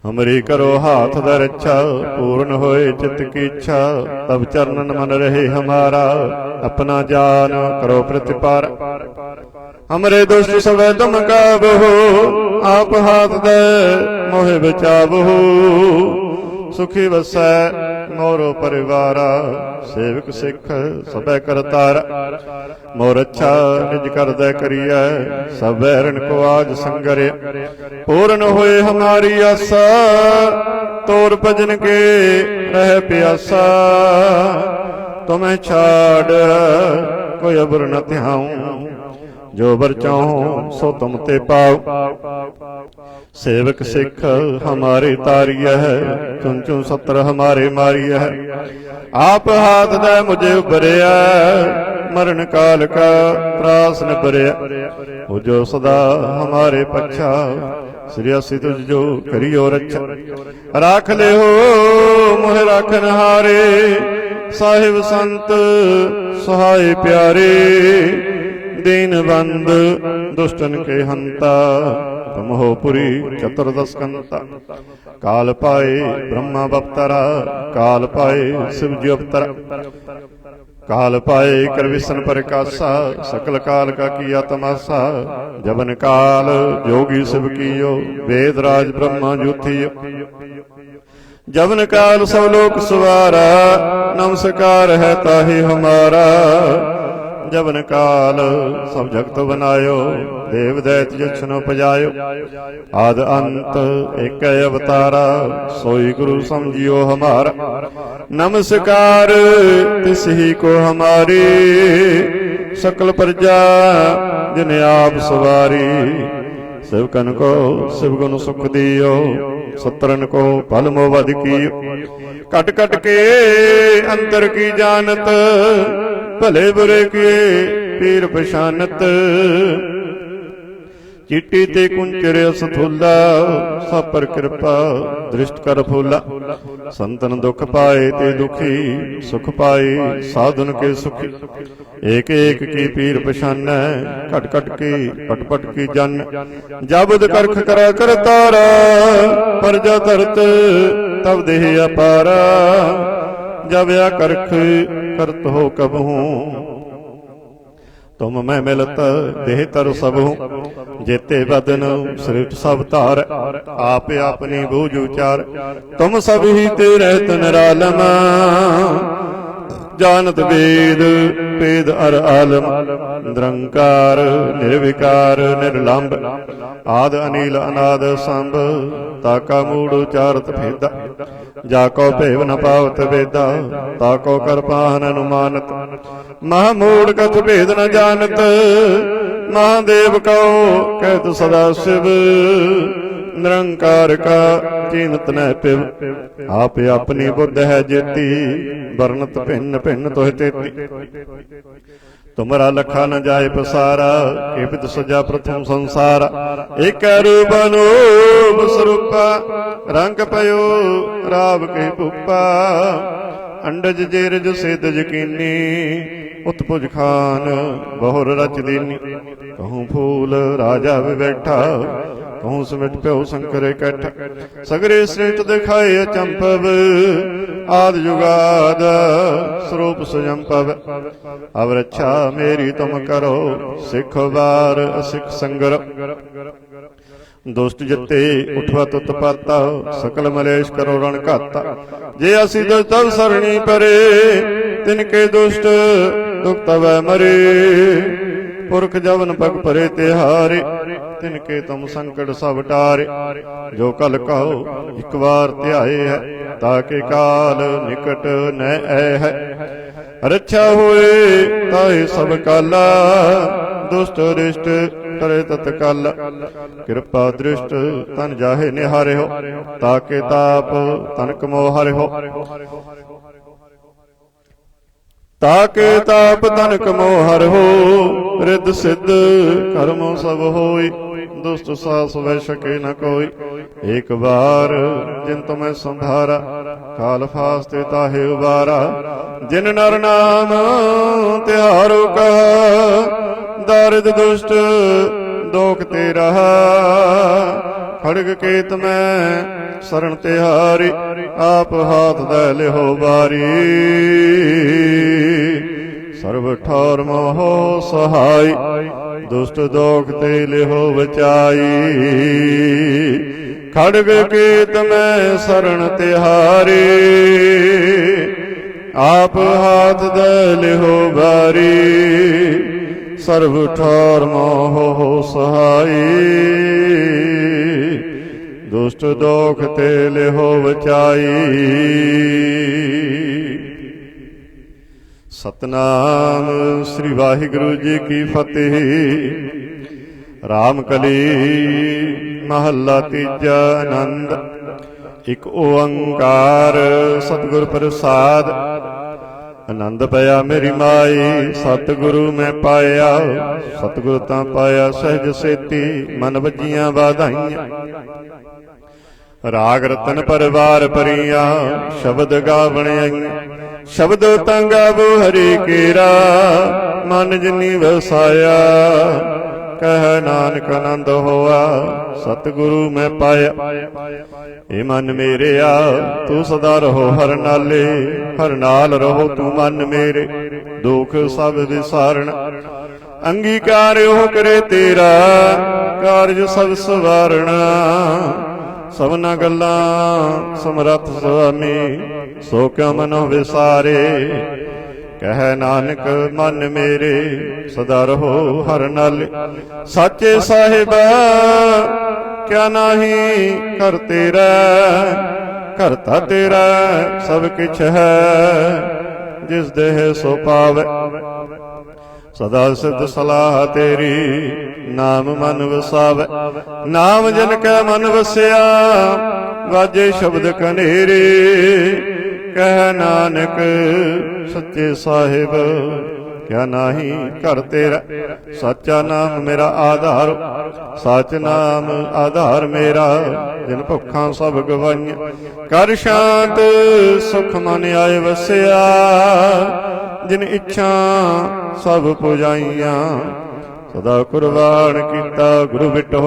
हमरी करो हाथ दर अच्छा, पूर्ण होए चित्त की इच्छा। तब चरणन मन रहे हमारा, अपना जान करो प्रतिपार। हमरे दुष्ट सब तुम काबहो, आप हाथ दे मोहे बचाबहो। सुखी वसै मोरो परिवारा, सेवक सिख सबे करतार। मोर अच्छा निज कर दे करिए, सब बैरन को आज संगरे। पूर्ण होए हमारी आशा, तोर भजन के रह प्यासा। तुम्हें छाड़ कोई अबर न ध्याऊं, जो बर चाहूं सो तुम ते पाओ। सेवक सिख हमारे तारिय है, चुन चुन सत्र हमारे मारिय है। आप हाथ दे मुझे उबरिया, मरण काल का त्रास न बरिया। हो जो सदा हमारे पच्छा, श्री असि तुझ जो करियो रक्षा। राख ले हो मोह राखन हारे, साहिब संत सहाय प्यारे। दीन बंद दुष्टन के हंता, तुम हो पुरी चतुर्दश कंता। काल पाए ब्रह्मा बप्तरा, काल पाए शिव जी अवतरा। काल पाए कर विष्णु प्रकाशा, सकल काल का किया तमाशा। जबन काल जोगी शिव कियो, वेद राज ब्रह्मा जूथियो। जबन काल सब लोक सवारा, नमस्कार है ताहि हमारा। जबन काल सब जगत बनायो, देव दैत जछनो पजायो। आद अंत एक अवतारा, सोई गुरु समझियो हमारा। नमस्कार तिस ही को हमारी, सकल प्रजा जिन्हें आप सवारी। शिवकन को शिव गुण सुख दियो, सत्रन को फल मोवध कियो। कट कट के अंतर की जानत, भले बुरे के पीर पशानत। चिट्टी ते कुंचरे सथुला, सब पर कृपा दृष्ट कर फूला। संतन दुख पाए ते दुखी, सुख पाए साधुन के सुखी। एक एक की पीर पशान, कट कट की पट पट की जन। जाबुद करख करा कर तारा, परजा धरत तब देह अपारा। जब या करख करत हो कब हूँ, तुम मैं मिलत देह तर सब हूँ। जेते बदन सृष्ट सब तार, आप अपनी बूझ उचार। तुम सब ही ते रहत निरालम, जानत वेद वेद अर आलम। निरंकार निर्विकार निर्लंब, आद अनिल अनाद संभ। ताका मूड उचारत भेदा, जाको भेव न पावत वेदा। ताको कर पाहन अनुमानत, महामूड कथ भेद न जानत। महादेव कहो कहत सदा शिव, निरंकार का चीनत न पिव। आप अपनी बुद्ध है जेती, वर्णत भिन्न भिन्न तोह तेती। तुमरा लखा न जाए पसारा, केपित सजा प्रथम संसारा। एक रूप अनूप स्वरूपा, रंग पयो राव के पुप्पा। अंडज जेरज सेदज कीनी, उत्पुज खान बहुर रच दीनी। कहूँ फूल राजा भी बैठा, कहूँ समिट प्यो शंकर कैठा। सगरे श्रेष्ठ दिखाए अचंपव, आद युगाद स्वरूप स्वयंपव। अब रक्षा मेरी तुम करो, सिख बार असिख संगर। दुष्ट जिते उठवत उत्पाता, सकल मलेश करो रण घाता। जे असी तब सरणी परे, तिनके दुष्ट दुख तब मरे। पुरख जवन पग परे तिहारे, तिनके तुम संकट सब टारे। जो कल कहो एक बार ध्याए है, ताके काल निकट न है। रक्षा होए ताए सब काला, दुष्ट रिष्ट करे तत्काला। कृपा दृष्ट तन जाहे निहारे हो, ताके ताप तनक मोहारे हो। ताके ताप तनक मोहर हो, रिद सिद्ध कर्म सब होई। दुष्ट सास वै सके न कोई, एक बार जिन तुम्हें संभारा। काल फास्ते ताहे उबारा, जिन नर नाम तिहारो कहा। दारिद दुष्ट दोख ते रहा, खड़ग केत में शरण तिहारी। आप हाथ दे लिहो बारी, सर्व ठौर मोहो सहाय। दुष्ट दोख ते लिहो बचाई, खड़ग केत में शरण तिहारी। आप हाथ दे लिहो बारी, सर्व ठौर मोहो सहाय। दुष्ट दोख ते लिहो बचाई। सतनाम श्री वाहिगुरु जी की फतेह। राम कली महला तीजा आनंद। एक ओंकार सतगुर प्रसाद। आनंद पाया मेरी माई, सतगुरु मैं पाया। सतगुरु तां पाया सहज सेती, मन वजियां वाधाइयां। राग रतन परवार परिया, शब्द गावण आईयां। शब्द तां गावो हरि केरा, मन जिनी वसाया। कह नानक आनंद होआ, सतगुरु मैं पाया। ए मन मेरे आ तू सदा रहो हर नाले, हर नाल रहो तू मन मेरे। दुख सब विसारण, अंगीकार हो करे तेरा। कारज सब सवारणा, सबना गल्लां समरथ स्वामी। सो क्यों मनो विसारे, कह नानक मन मेरे। सदा रहो हर नाले, साचे साहिबा क्या नाही कर तेरा। करता तेरा सब किछ है, जिस देह सो पावे। सदा सिद्ध सलाह तेरी, नाम मन वसावे। नाम जन कै मन वसिया, वाजे शब्द कनेरे। कह नानक सच्चे साहिब क्या नाही कर तेरा। सच्चा नाम मेरा आधार, सच नाम आधार मेरा। जिन भुखां सब गवाइयां, कर शांत सुख मन आए वसिया। जिन इच्छा सब पुजाइयां, सदा कुर्बान कीता गुरु बिटो।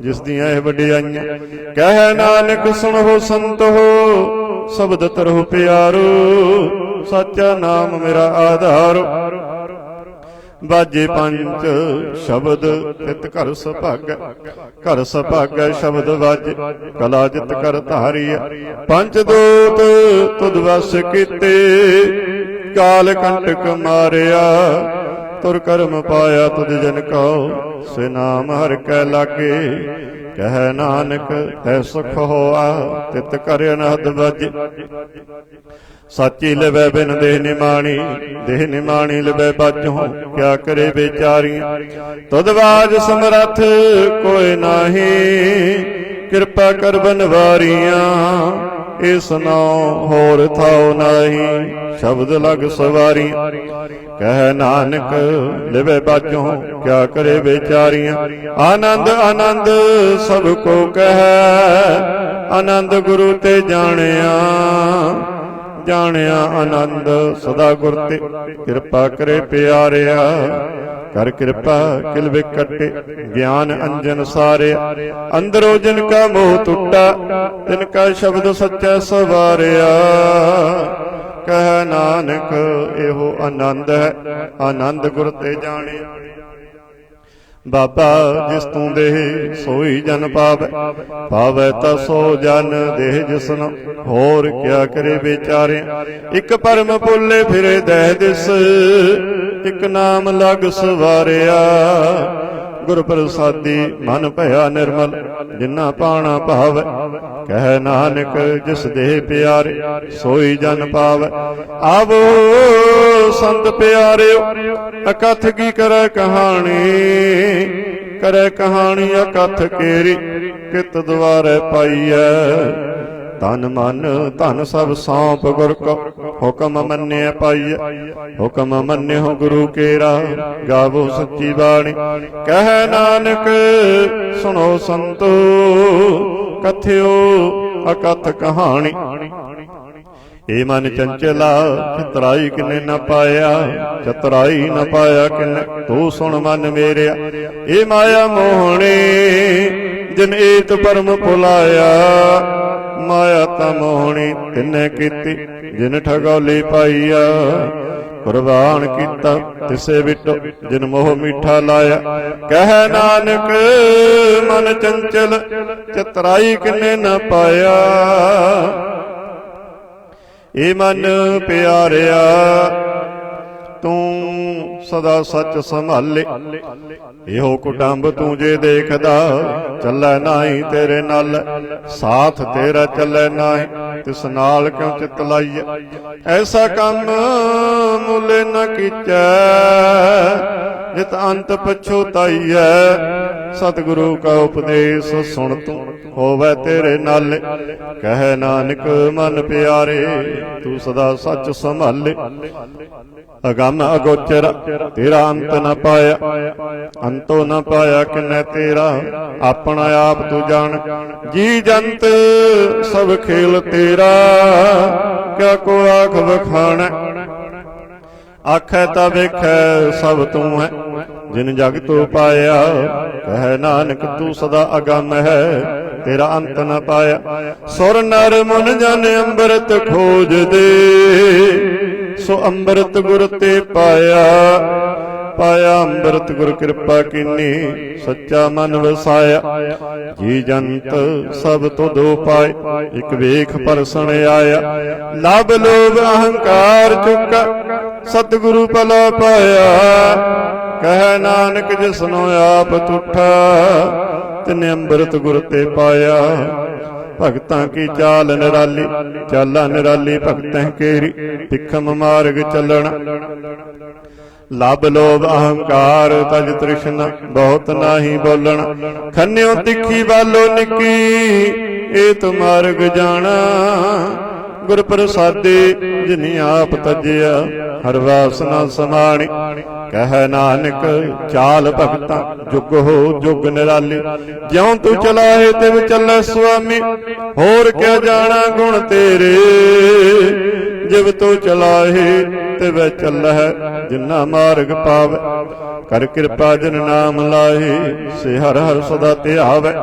जिस दियां वडियाइयां, कह नानक सुनो संत हो। शब्द तरह प्यारो, सच्चा नाम मेरा आधार। बाजे पंच शब्द तित घर सुभागै। घर सुभागै शब्द बाजे, कला जित कर धारिया। पंच दूत तुद वस कीते, काल कंटक मारिया। तुर कर्म पाया तुद जन को, से नाम हर कै लागे। कह नानक तै सुख होआ, तित कर अनहद बाजे। साची लवै बिन देह निमाणी, देह निमाणी लवै बाजों। क्या करे बेचारियां, तुद बाज समरथ कोई नाही। कृपा कर बनवारियां, इस नौ होर थाओ नाही। शब्द लग सवारी, कह नानक लिवे बाजों। क्या करे बेचारियां, आनंद आनंद सबको कह। आनंद गुरु ते जानिया, जानिया आनंद सदा गुर ते। कृपा करे प्यारिया, कर कृपा किल विकटे। ज्ञान अंजन सारे, अंदरों जिनका मोह टूटा। तिनका शब्द सच्चा सवारिया। कह नानक एहो आनंद है, आनंद गुर ते जाने। बाबा जिस तू देह सोई जन पावै। पावै ता सो जन देह जिसन, होर क्या करे बेचारे। इक परम भुले फिरे दह दिस, ਇਕ ਨਾਮ ਲਗ ਸਵਾਰਿਆ। ਗੁਰ ਪ੍ਰਸਾਦੀ ਮਨ ਭਇਆ ਨਿਰਮਲ, ਜਿਨਾ ਪਾਣਾ ਭਾਵੈ। ਕਹਿ ਨਾਨਕ ਜਿਸ ਦੇਹ ਪਿਆਰੇ, ਸੋਈ ਜਨ ਪਾਵੈ। ਆਵੋ ਸੰਤ ਪਿਆਰਿਓ, ਅਕਥ ਕੀ ਕਰੈ ਕਹਾਣੀ। ਕਰੈ ਕਹਾਣੀ ਅਕਥ ਕੇਰੀ, ਕਿਤ ਦੁਆਰੇ ਪਾਈਐ। ਤਨ ਮਨ ਧਨ ਸਭ ਸੌਂਪ ਗੁਰ ਕੋ, ਹੁਕਮ ਮੰਨਿਆ ਪਾਈਐ। ਹੁਕਮ ਮੰਨਿਓ ਗੁਰੂ ਕੇਰਾ, ਗਾਵੋ ਸੱਚੀ ਬਾਣੀ। ਕਹਿ ਨਾਨਕ ਸੁਣੋ ਸੰਤੋ, ਕਥਿਓ ਅਕਥ ਕਹਾਣੀ। ਏ ਮਨ ਚੰਚਲਾ, ਚਤਰਾਈ ਕਿਨੇ ਨਾ ਪਾਇਆ। ਚਤਰਾਈ ਨਾ ਪਾਇਆ ਕਿਨੇ, ਤੂੰ ਸੁਣ ਮਨ ਮੇਰਿਆ। ਏ ਮਾਇਆ ਮੋਹਣੀ, ਜਿਨ ਏਤ ਪਰਮ ਭੁਲਾਇਆ। ਮਾਇਆ ਤਾਂ ਮੋਹਣੀ ਤਿੰਨੇ ਕੀਤੀ, ਜਿਨ ਠਗੌਲੀ ਪਾਈਆ। ਕੁਰਬਾਨ ਕੀਤਾ ਤਿਸੇ ਵਿਟੋ, ਜਿਨ ਮੋਹ ਮੀਠਾ ਲਾਇਆ। ਕਹਿ ਨਾਨਕ ਮਨ ਚੰਚਲ, ਚਤਰਾਈ ਕਿਨੇ ਨਾ ਪਾਇਆ। ਏ ਮਨ ਪਿਆਰਿਆ, ਤੂੰ ਸਦਾ ਸੱਚ ਸੰਭਾਲੇ। ਇਹੋ ਕੁਟੰਬ ਤੂੰ ਜੇ ਦੇਖਦਾ, ਚੱਲੈ ਨਾਹੀ ਤੇਰੇ ਨਾਲ। ਸਾਥ ਤੇਰਾ ਚੱਲੈ ਨਾਹੀ, ਤਿਸ ਨਾਲ ਕਿਉ ਚਿਤ ਲਾਈਐ। ਐਸਾ ਕੰਮ ਮੁਲੇ ਨ ਕੀਚੈ, ਜਿਤ ਅੰਤ ਪਛੋਤਾਈਐ। ਸਤਿਗੁਰੂ ਕਾ ਉਪਦੇਸ਼ ਸੁਣ ਤੂੰ, ਹੋਵੈ ਤੇਰੇ ਨਾਲੇ। ਕਹਿ ਨਾਨਕ ਮਨ ਪਿਆਰੇ, ਤੂੰ ਸਦਾ ਸੱਚ ਸੰਭਾਲੇ। ਅਗੰਮ ਅਗੋਚਰ, ਤੇਰਾ ਅੰਤ ਨ ਪਾਇਆ। ਅੰਤੋ ਨ ਪਾਇਆ ਕਿਨੈ ਤੇਰਾ, ਆਪਣਾ ਆਪ ਤੂੰ ਜਾਣ। ਜੀ ਜੰਤ ਸਭ ਖੇਲ ਤੇਰਾ, ਕਿਆ ਕੋ ਆਖ ਵਖਾਣੈ। ਆਖੈ ਤਾਂ ਵੇਖੈ ਸਭ ਤੂੰ ਹੈ, ਜਿਨ ਜਗ ਤੂੰ ਪਾਇਆ। ਕਹਿ ਨਾਨਕ ਤੂੰ ਸਦਾ ਅਗੰਮ ਹੈ, ਤੇਰਾ ਅੰਤ ਨ ਪਾਇਆ। ਸੁਰ ਨਰ ਮਨ ਜਨ ਅੰਮ੍ਰਿਤ ਖੋਜਦੇ, ਸੋ ਅੰਮ੍ਰਿਤ ਗੁਰ ਤੇ ਪਾਇਆ। ਪਾਇਆ ਅੰਮ੍ਰਿਤ ਗੁਰ ਕਿਰਪਾ ਕੀਨੀ, ਸੱਚਾ ਮਨ ਵਸਾਇਆ। ਜੀ ਜੰਤ ਸਭ ਤੋਂ ਦੋ ਪਾਏ, ਇਕ ਵੇਖ ਪਰਸਣ ਆਇਆ। ਲਭ ਲੋਭ ਅਹੰਕਾਰ ਚੁੱਕਾ, ਸਤਿਗੁਰੂ ਭਲਾ ਪਾਇਆ। ਕਹਿ ਨਾਨਕ ਜਿਸਨੋ ਆਪ ਤੁਠਾ, ਤਿਨੇ ਅੰਮ੍ਰਿਤ ਗੁਰ ਤੇ ਪਾਇਆ। ਭਗਤਾਂ ਕੀ ਚਾਲ ਨਿਰਾਲੀ, ਚਾਲਾ ਨਿਰਾਲੀ ਭਗਤਹਿ ਕੇਰੀ। ਭਿਖਮ ਮਾਰਗ ਚੱਲਣਾ, ਲਭ ਲੋਭ ਅਹੰਕਾਰ ਤਜ ਤ੍ਰਿਸ਼ਨਾ। ਬਹੁਤ ਨਾਹੀ ਬੋਲਣਾ, ਖੰਨਿਓ ਤਿੱਖੀ ਬਾਲੋ ਨਿੱਕੀ। ਏ ਤੁ ਮਾਰਗ ਜਾਣਾ, ਗੁਰ ਪ੍ਰਸਾਦੇ ਜਿਨੀ ਆਪ ਤਜਿਆ। ਹਰ ਵਾਸਨਾ ਸਮਾਣੀ। ਕਹਿ ਨਾਨਕ ਚਾਲ ਭਗਤਾਂ, ਜੁਗ ਹੋ ਜੁਗ ਨਿਰਾਲੀ। ਜਿਉ ਤੂੰ ਚਲਾਏ ਤਿਵ ਚੱਲੈ ਸੁਆਮੀ, ਹੋਰ ਕਿਆ ਜਾਣਾ ਗੁਣ ਤੇਰੇ। ਜਿਵ ਤੂੰ ਚਲਾਏ ਤਿਵ ਚੱਲੈ, ਜਿਨਾ ਮਾਰਗ ਪਾਵੈ। ਕਰ ਕਿਰਪਾ ਜਿਨ ਨਾਮ ਲਾਏ, ਸੇ ਹਰ ਹਰ ਸਦਾ ਧਿਆਵੈ।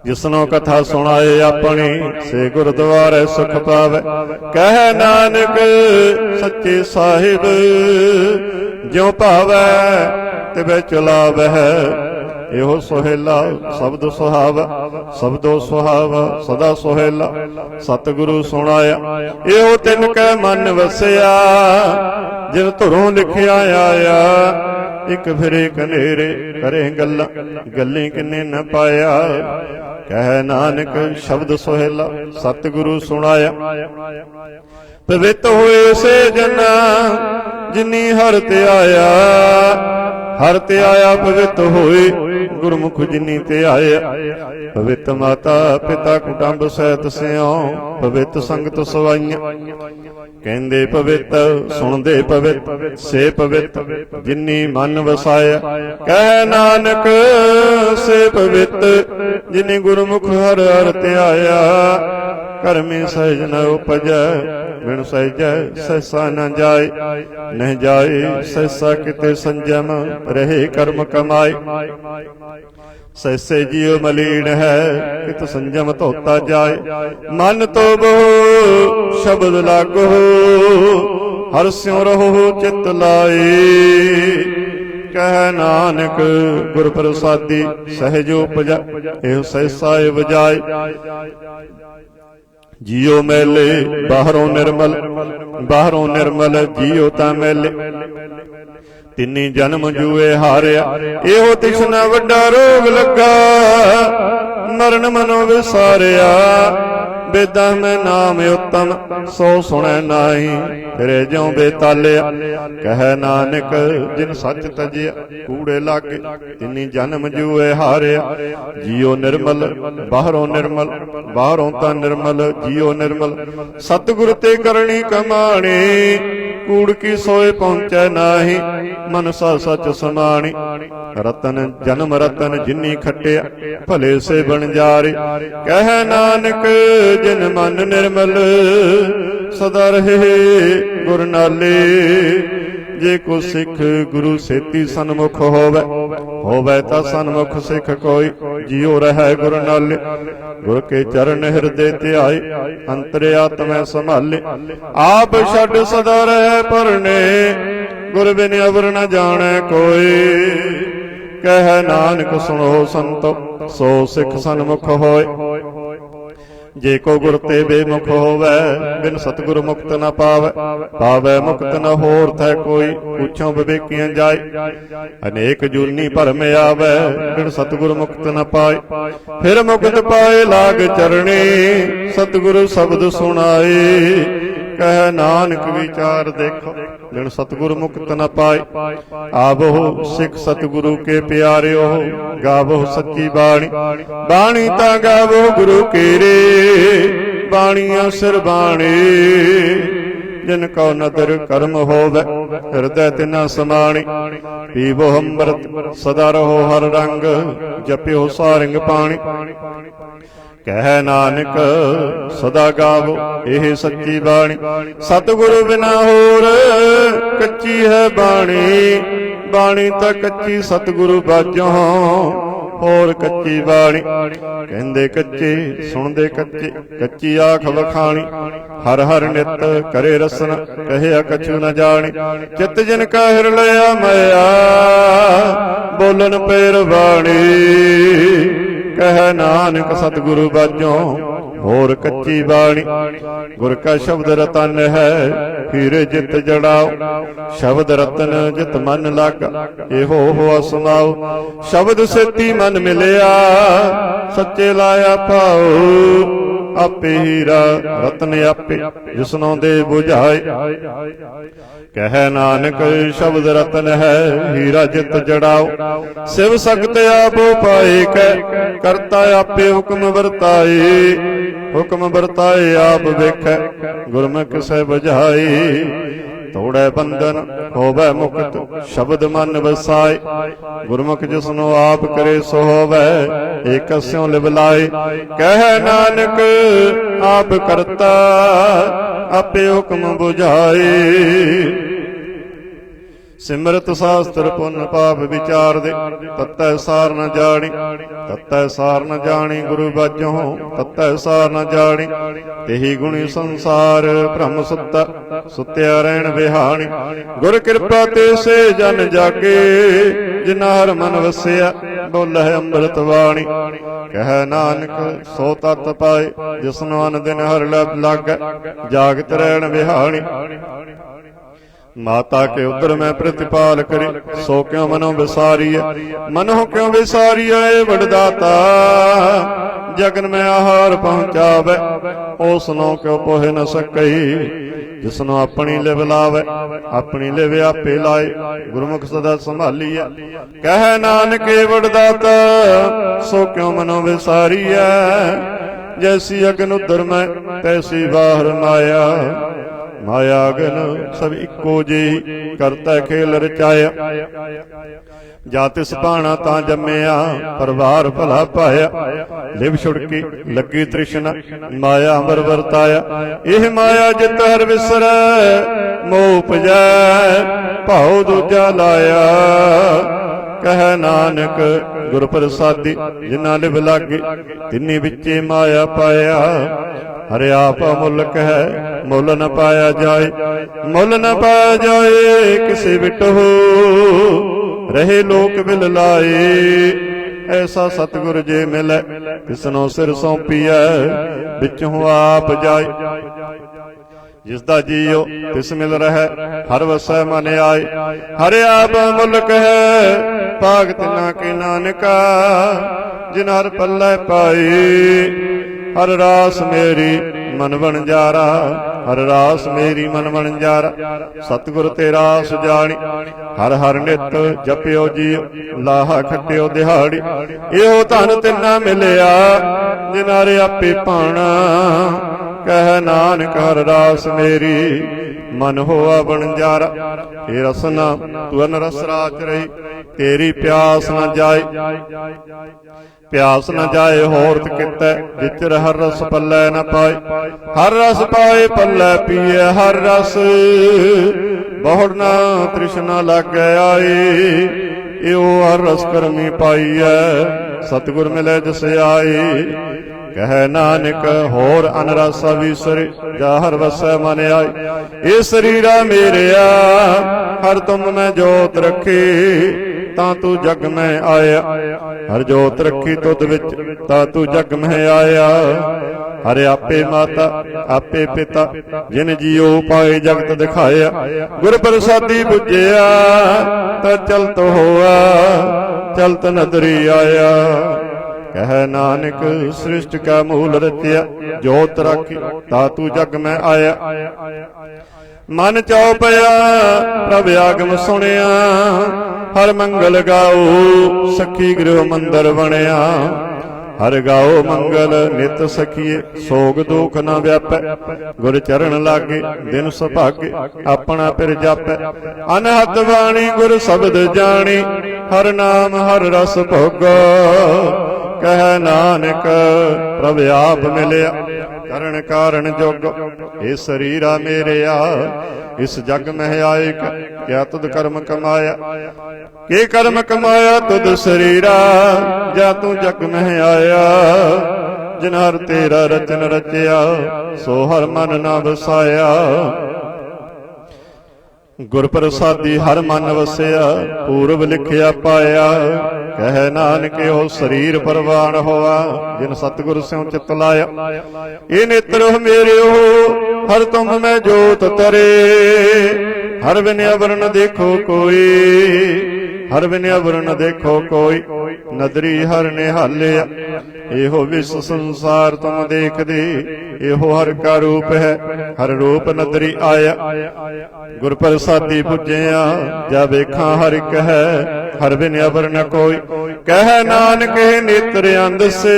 ਜਿਸਨੋ ਕਥਾ ਸੁਣਾਏ ਆਪਣੀ, ਸੇ ਗੁਰਦੁਆਰੇ ਸੁਖ ਪਾਵੈ। ਕਹਿ ਨਾਨਕ ਸੱਚੇ ਸਾਹਿਬ, ਜਿਉ ਭਾਵੈ ਤਿਵੈ ਚਲਾਵੈ। ਇਹੋ ਸੁਹੇਲਾ ਸ਼ਬਦ ਸੁਹਾਵਾ, ਸ਼ਬਦੋ ਸੁਹਾਵਾ ਸਦਾ ਸੁਹੇਲਾ। ਸਤਿਗੁਰੂ ਸੁਣਾਇਆ, ਇਹੋ ਤਿਨ ਕੈ ਮਨ ਵਸਿਆ। ਜਿਨ ਧੁਰੋਂ ਲਿਖਿਆ ਆਇਆ, ਇਕ ਫਿਰੇ ਕਨੇਰੇ ਕਰੇ ਗੱਲਾਂ। ਗੱਲੀ ਕਿਨੇ ਨ ਪਾਇਆ। ਕਹਿ ਨਾਨਕ ਸ਼ਬਦ ਸੁਹੇਲਾ, ਸਤਿਗੁਰੂ ਸੁਣਾਇਆ। ਪਵਿੱਤ ਹੋਏ ਸੇ ਜਨਾ, ਜਿਨੀ ਹਰਿ ਤੇ ਆਇਆ। ਹਰਿ ਤੇ ਆਇਆ ਪਵਿੱਤ ਹੋਏ, ਗੁਰਮੁਖ ਜਿਨੀ ਤੇ ਆਇਆ। ਪਵਿੱਤ ਮਾਤਾ ਪਿਤਾ ਕੁਟੰਬ ਸਹਿਤ ਸਿਉ, ਪਵਿੱਤ ਸੰਗਤ ਸਵਾਈਆਂ। ਕਹਿੰਦੇ ਪਵਿੱਤ ਸੁਣਦੇ ਪਵਿੱਤ, ਸੇ ਪਵਿੱਤ ਜਿਨੀ ਮਨ ਵਸਾਇਆ। ਕਹਿ ਨਾਨਕ ਸੇ ਪਵਿੱਤ, ਜਿਨੀ ਗੁਰਮੁਖ ਹਰਿ ਹਰਿ ਤੇ ਆਇਆ। ਕਰਮੀ ਸਹਿਜ ਨ ਉਪਜੈ, ਬਿਨ ਸਹਿਜੈ ਸਹਿਸਾ ਨ ਜਾਏ। ਨਹਿ ਜਾਏ ਸਹਿਸਾ ਕਿਤੇ ਸੰਜਮ, ਰਹੇ ਕਰਮ ਕਮਾਏ। ਸਹਿਸੇ ਜੀਉ ਮਲੀਨ ਹੈ, ਕਿਤ ਸੰਜਮ ਧੋਤਾ ਜਾਏ। ਮਨ ਤੋ ਬਹੁ ਸ਼ਬਦ ਲਾਗੋ, ਹਰਿ ਸਿਉ ਰਹੋ ਚਿਤ ਲਾਏ। ਕਹਿ ਨਾਨਕ ਗੁਰ ਪ੍ਰਸਾਦੀ, ਸਹਿਜ ਉਪਜੈ ਇਹੋ ਸਹਿਸਾ ਵਜਾਏ। जियो मैले बाहरों निर्मल जियो ता मैले। तिन्नी जन्म जूए हारिया एहो तिसना वड्डा रोग लगा। मरण मनो विसारिया बेदा में नाम उत्तम सो सुने नाही। फिरे ज्यों बेतालिया कह नानक जिन सच तजिया कूड़े लागे। तिन्नी जन्म जूए हारिया जियो निर्मल बाहरों ता निर्मल जियो निर्मल। सतगुर ते करनी कमाणी कूड़ की सोए पहुंचे नाही। मनसा सच समाणी रतन जन्म रतन जिन्नी खटिया भले से बन जारे। कह नानक जिन मन निर्मल सदा रहे गुर नाले। जे को सिख गुरु सेती सन्मुख होवे ता सन्मुख सिख कोई। जियो रहे गुर नाले गुर के चरण हृदय ध्याए। अंतरे आत्मै संभाले आप छड़ सदा रहे परने। गुर बिन अवर न जाने कोई। कह नानक सुनो संतो सो सिख सन्मुख होए। जे को गुर ते बेमुख होवे बिन सतगुर मुक्त न पावे मुक्त न होर थे कोई। पूछो विवेकियां जाए अनेक जूनी भरम आवे बिन सतगुर मुक्त न पाए। फिर मुक्त पाए लाग चरणी सतगुरु शब्द सुनाए। कह नानक विचार देखो बिन सतगुरु मुक्त न पाए। आवो सिख सतगुरु के प्यारे हो गावो सच्ची बाणी ता गावो गुरु केरे। बाणिया सिर बाणी जिन को नदर कर्म होवे हृदय तिना समाणी। पीवो अमृत सदा रहो हर रंग जपियो सारंग पाणी। कह नानक सदा गावो एह सच्ची बाणी। सतगुरु बिना होर कच्ची है बाणी ता कच्ची सतगुरु बाजों होर कच्ची बाणी। कहंदे कच्चे सुनदे कच्ची आख वखाणी। हर हर नित करे रसन कहिया कछु न जानी। चित जिन का हिर लिया मया बोलन पैर बाणी। कह नानक सतगुरु बाजों होर कच्ची बाणी। गुर का शब्द रतन है हीरे जित जड़ाओ। शब्द रतन जित मन लागा एहो हो सुनाओ। शब्द सेती मन मिलिया सच्चे लाया पाओ। आपे हीरा रतन आपे जिसनों दे बुझाए। कह नानक शब्द रतन है हीरा जित जड़ाओ। शिव सख्त आपो पाए करता आपे हुक्म बरताए। हुक्म बरताए आप वेख गुरमुख से बुझाए। तोड़े बंधन होवे मुक्त शब्द मन बसाए। गुरमुख जिसनो आप करे सो होवे एक स्यों लिवलाए। कह नानक आप करता आपे हुक्म बुझाए। सिमरत शास्त्र पुन पाप विचार दे तत्तै सार न जानी। तत्तै सार न जानी गुरु बाजों तत्तै सार न जानी। तेही गुणी संसार भ्रम सुत्ता सुत्या रहन बिहानी। गुर कृपा ते से जन जागे जिना हर मन वसिया बोले अमृत वाणी। कह नानक सो तत पाए जिसनो अन दिन हर लागे जागत रहन बिहानी। माता के उदर में प्रतिपाल करे सो क्यों मनो विसारिय। मनो क्यों विसारिय वडदाता जगन में आहार पहुंचावे। ओसनो क्यों पोहे न सकई जिसनो अपनी लिव लावे। अपनी लिव आपे लाए गुरमुख सदा संभालिए। कह नानक वडदाता सो क्यों मनो विसारिय। जैसी अग्न उदर में तैसी बाहर माया। माया अगन सब इको जी करता खेल रचाया। जा तिस भाना ता जम्मिया परवार भला पाया। लिव छुड़की लगी तृष्णा माया अमर वरताया। एह माया जित हर विसरै मोह उपजै भाव दूजा लाया। कह नानक गुर प्रसादी जिन्ना लिव लागे तिन्नी बिचे माया पाया। हरे आप अमुल्क है मुल न पाया जाए। मुल न पाया जाए किसे बिटो रहे लोक बिल लाए। ऐसा सतगुर जे मिलै तिसनो सिर सौंपीਐ विचों आप जाए। जिसदा जियो तिस मिल रहे हर वसै मन आए। हर आप मुल्क है भाग तिना के नानका जिन हर पल्लै पाई। हर रास मेरी मन बनजारा हर रास मेरी मन बनजारा। सतगुर ते रास जानी हर हर नित जपियो जियो लाहा खटियो दिहाड़ी। इहो धन तिना मिलिया जिन हर आपे पाना। कह नानक हर रास मेरी मन होआ बनजारा। हे रसना तू अनरस राच रही तेरी प्यास न जाए। प्यास न जाए होरत कितै जिचर हर रस पल्लै न पाए। हर रस पाए पल्लै पिए हर रस बहुड़ न तृष्णा लागे आई। इहो हर रस करमी पाईऐ सतगुर मिले जिस आई। कह नानक होर अनरासा विसरे जा हर वसै मन आए। ए शरीरा मेरेया हर तुम मैं जोत रखी तां तू जग में आया। हर जोत रखी तुद विच तां तू जग में आया। हर आपे माता आपे पिता जिन जियो पाए जगत दिखाया। गुर प्रसादी बुझिया तां चलत होआ चलत नदरी आया। कह नानक सृष्टि का मूल रचिया जोत राखी ता तू जग में आया। मन चौपया प्रभ आगम सुनिया हर मंगल गाओ सखी गृह मंदिर बनिया। हर गाओ मंगल नित सखीए सोग दुख न व्यापै। गुर चरण लागे दिन सुभागे अपना पिर जापै। अनहद वाणी गुर शब्द जानी हर नाम हर रस भोगो। कह नानक प्रभ आप मिलिया करण कारण जोग। हे शरीरा मेरेया इस जग में आए क्या तुद कर्म कमाया। के कर्म कमाया तुद शरीरा जा तू जग में आया। जिन हर तेरा रचन रचया सो हर मन ना बसाया। गुर प्रसादी हर मन वसिया पूर्व लिखिया पाया। कह नानक हो शरीर परवान होआ जिन सतगुर स्यों चित लाया। ये नेत्र मेरे हो हर तुम में जोत तरे। हर बिन अवरण देखो कोई हर बिन अवरण देखो कोई। नदरी हर निहालिया एहो विश्व संसार तुम देख दे। एहो हर का रूप है हर रूप नदरी आया। गुर प्रसादी पुजया जा वेखा हर एक है हर बिन अवर न कोई। कह नानक नेत्र अंध से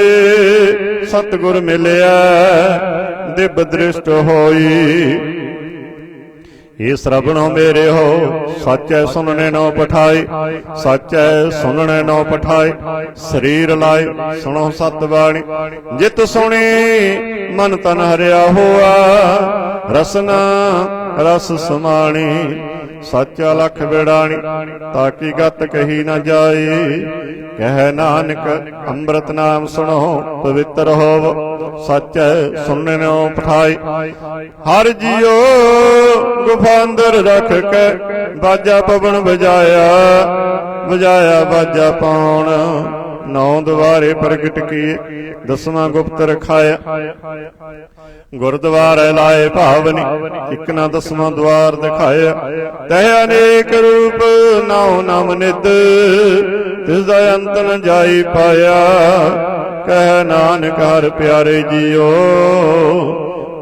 सतगुर मिलिया दिव्य दृष्ट होई। ये श्रवणो मेरे हो सच है सुनने नो पठाई। सच है सुनने नो पठाई शरीर लाए सुनो सतवाणी। जित सुनी मन तन हरिया हुआ रसना रस समाणी। सच्चा लख बिड़ाणी ताकि गत कही न जाए। कह नानक अमृत नाम सुनो पवित्र होव। सच सुनने नो पठाई हर जियो गुफा अंदर रख के बाजा पवन बजाया। बजाया बाजा पाउन नौ द्वारे प्रगट किए दसवां गुप्त रखाया। गुरद्वारे लाए भावनी इक ना दसवां द्वार दिखाया। तह अनेक रूप नौ नाम निद तिसदा अंत न जाई पाया। कह नानक हर प्यारे जियो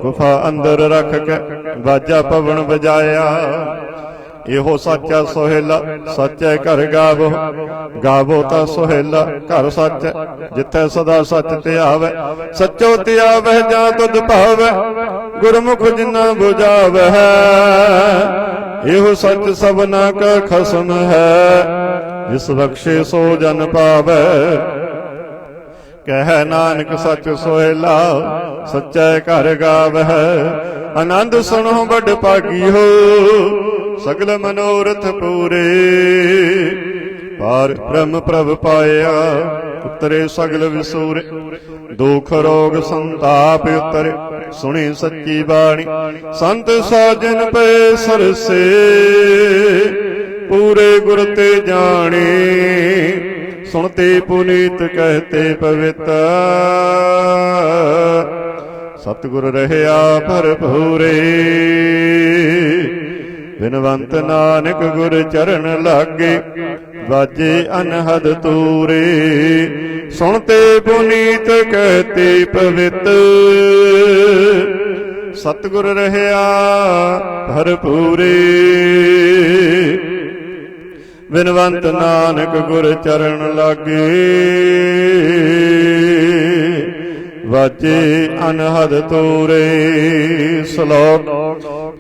गुफा अंदर रख के बाजा पवन बजाया। ਇਹੋ ਸੱਚਾ ਸੋਹਿਲਾ ਸੱਚੇ ਘਰ ਗਾਵੋ। ਗਾਵੋ ਤਾਂ ਸੋਹਿਲਾ ਘਰ ਸੱਚ ਜਿੱਥੇ ਸਦਾ ਸੱਚ ਧਿਆਵੈ। ਸੱਚੋ ਧਿਆਵੈ ਜਾਂ ਤੁਧ ਭਾਵੈ ਗੁਰਮੁਖ ਜਿਨਾ ਬੁਝਾਵੈ। ਇਹੋ ਸੱਚ ਸਭਨਾ ਕਾ ਖਸਮ ਹੈ ਜਿਸ ਬਖਸ਼ੇ ਸੋ ਜਨ ਪਾਵੈ। ਕਹਿ ਨਾਨਕ ਸੱਚ ਸੋਹਿਲਾ ਸੱਚੇ ਘਰ ਗਾਵੈ। ਆਨੰਦ ਸੁਣੋ ਵੱਡ ਭਾਗੀ ਹੋ ਸਗਲ ਮਨੋਰਥ ਪੂਰੇ। ਪਾਰ ਬ੍ਰਹਮ ਪ੍ਰਭ ਪਾਇਆ ਉਤਰੇ ਸਗਲ ਵਿਸੂਰੇ। ਦੁਖ ਰੋਗ ਸੰਤਾਪ ਉਤਰੇ ਸੁਣੀ ਸੱਚੀ ਬਾਣੀ। ਸੰਤ ਸਾਜਨ ਪਏ ਸਰਸੇ ਪੂਰੇ ਗੁਰ ਤੇ ਜਾਣੀ। सुनते पुनीत कहते पवित्र सतगुर रहया भरपूरे बिनवंत नानक गुर चरण लागे बाजे अनहद तूरे सुनते पुनीत कहते पवित्र सतगुर रहया भरपूरे बिनवंत नानक गुर चरण लागे वाजे अनहद तूरे श्लोक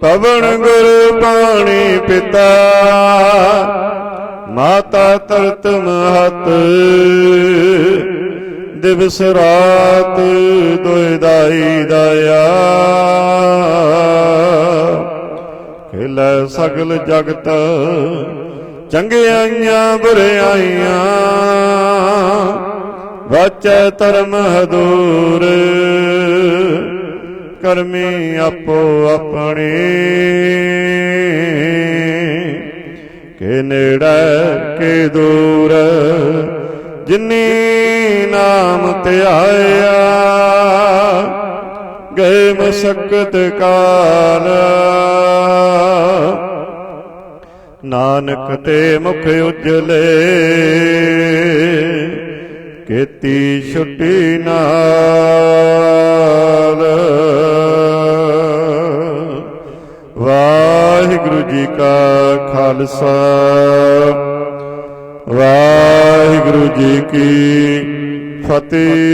पवन गुर पाणी पिता माता तरत महत दिवस रात दुयदाई दया खिलै सगल जगत चंगियाइयां बुरियाइयां वाचै धर्म हदूर करमी आपो अपने के नेड़े के दूर जिन्नी नाम त्याया गए मशक्कत काल नानक ते मुख उजले केती छुट्टी नाल वाहिगुरु जी का खालसा वाहिगुरु जी की फतेह।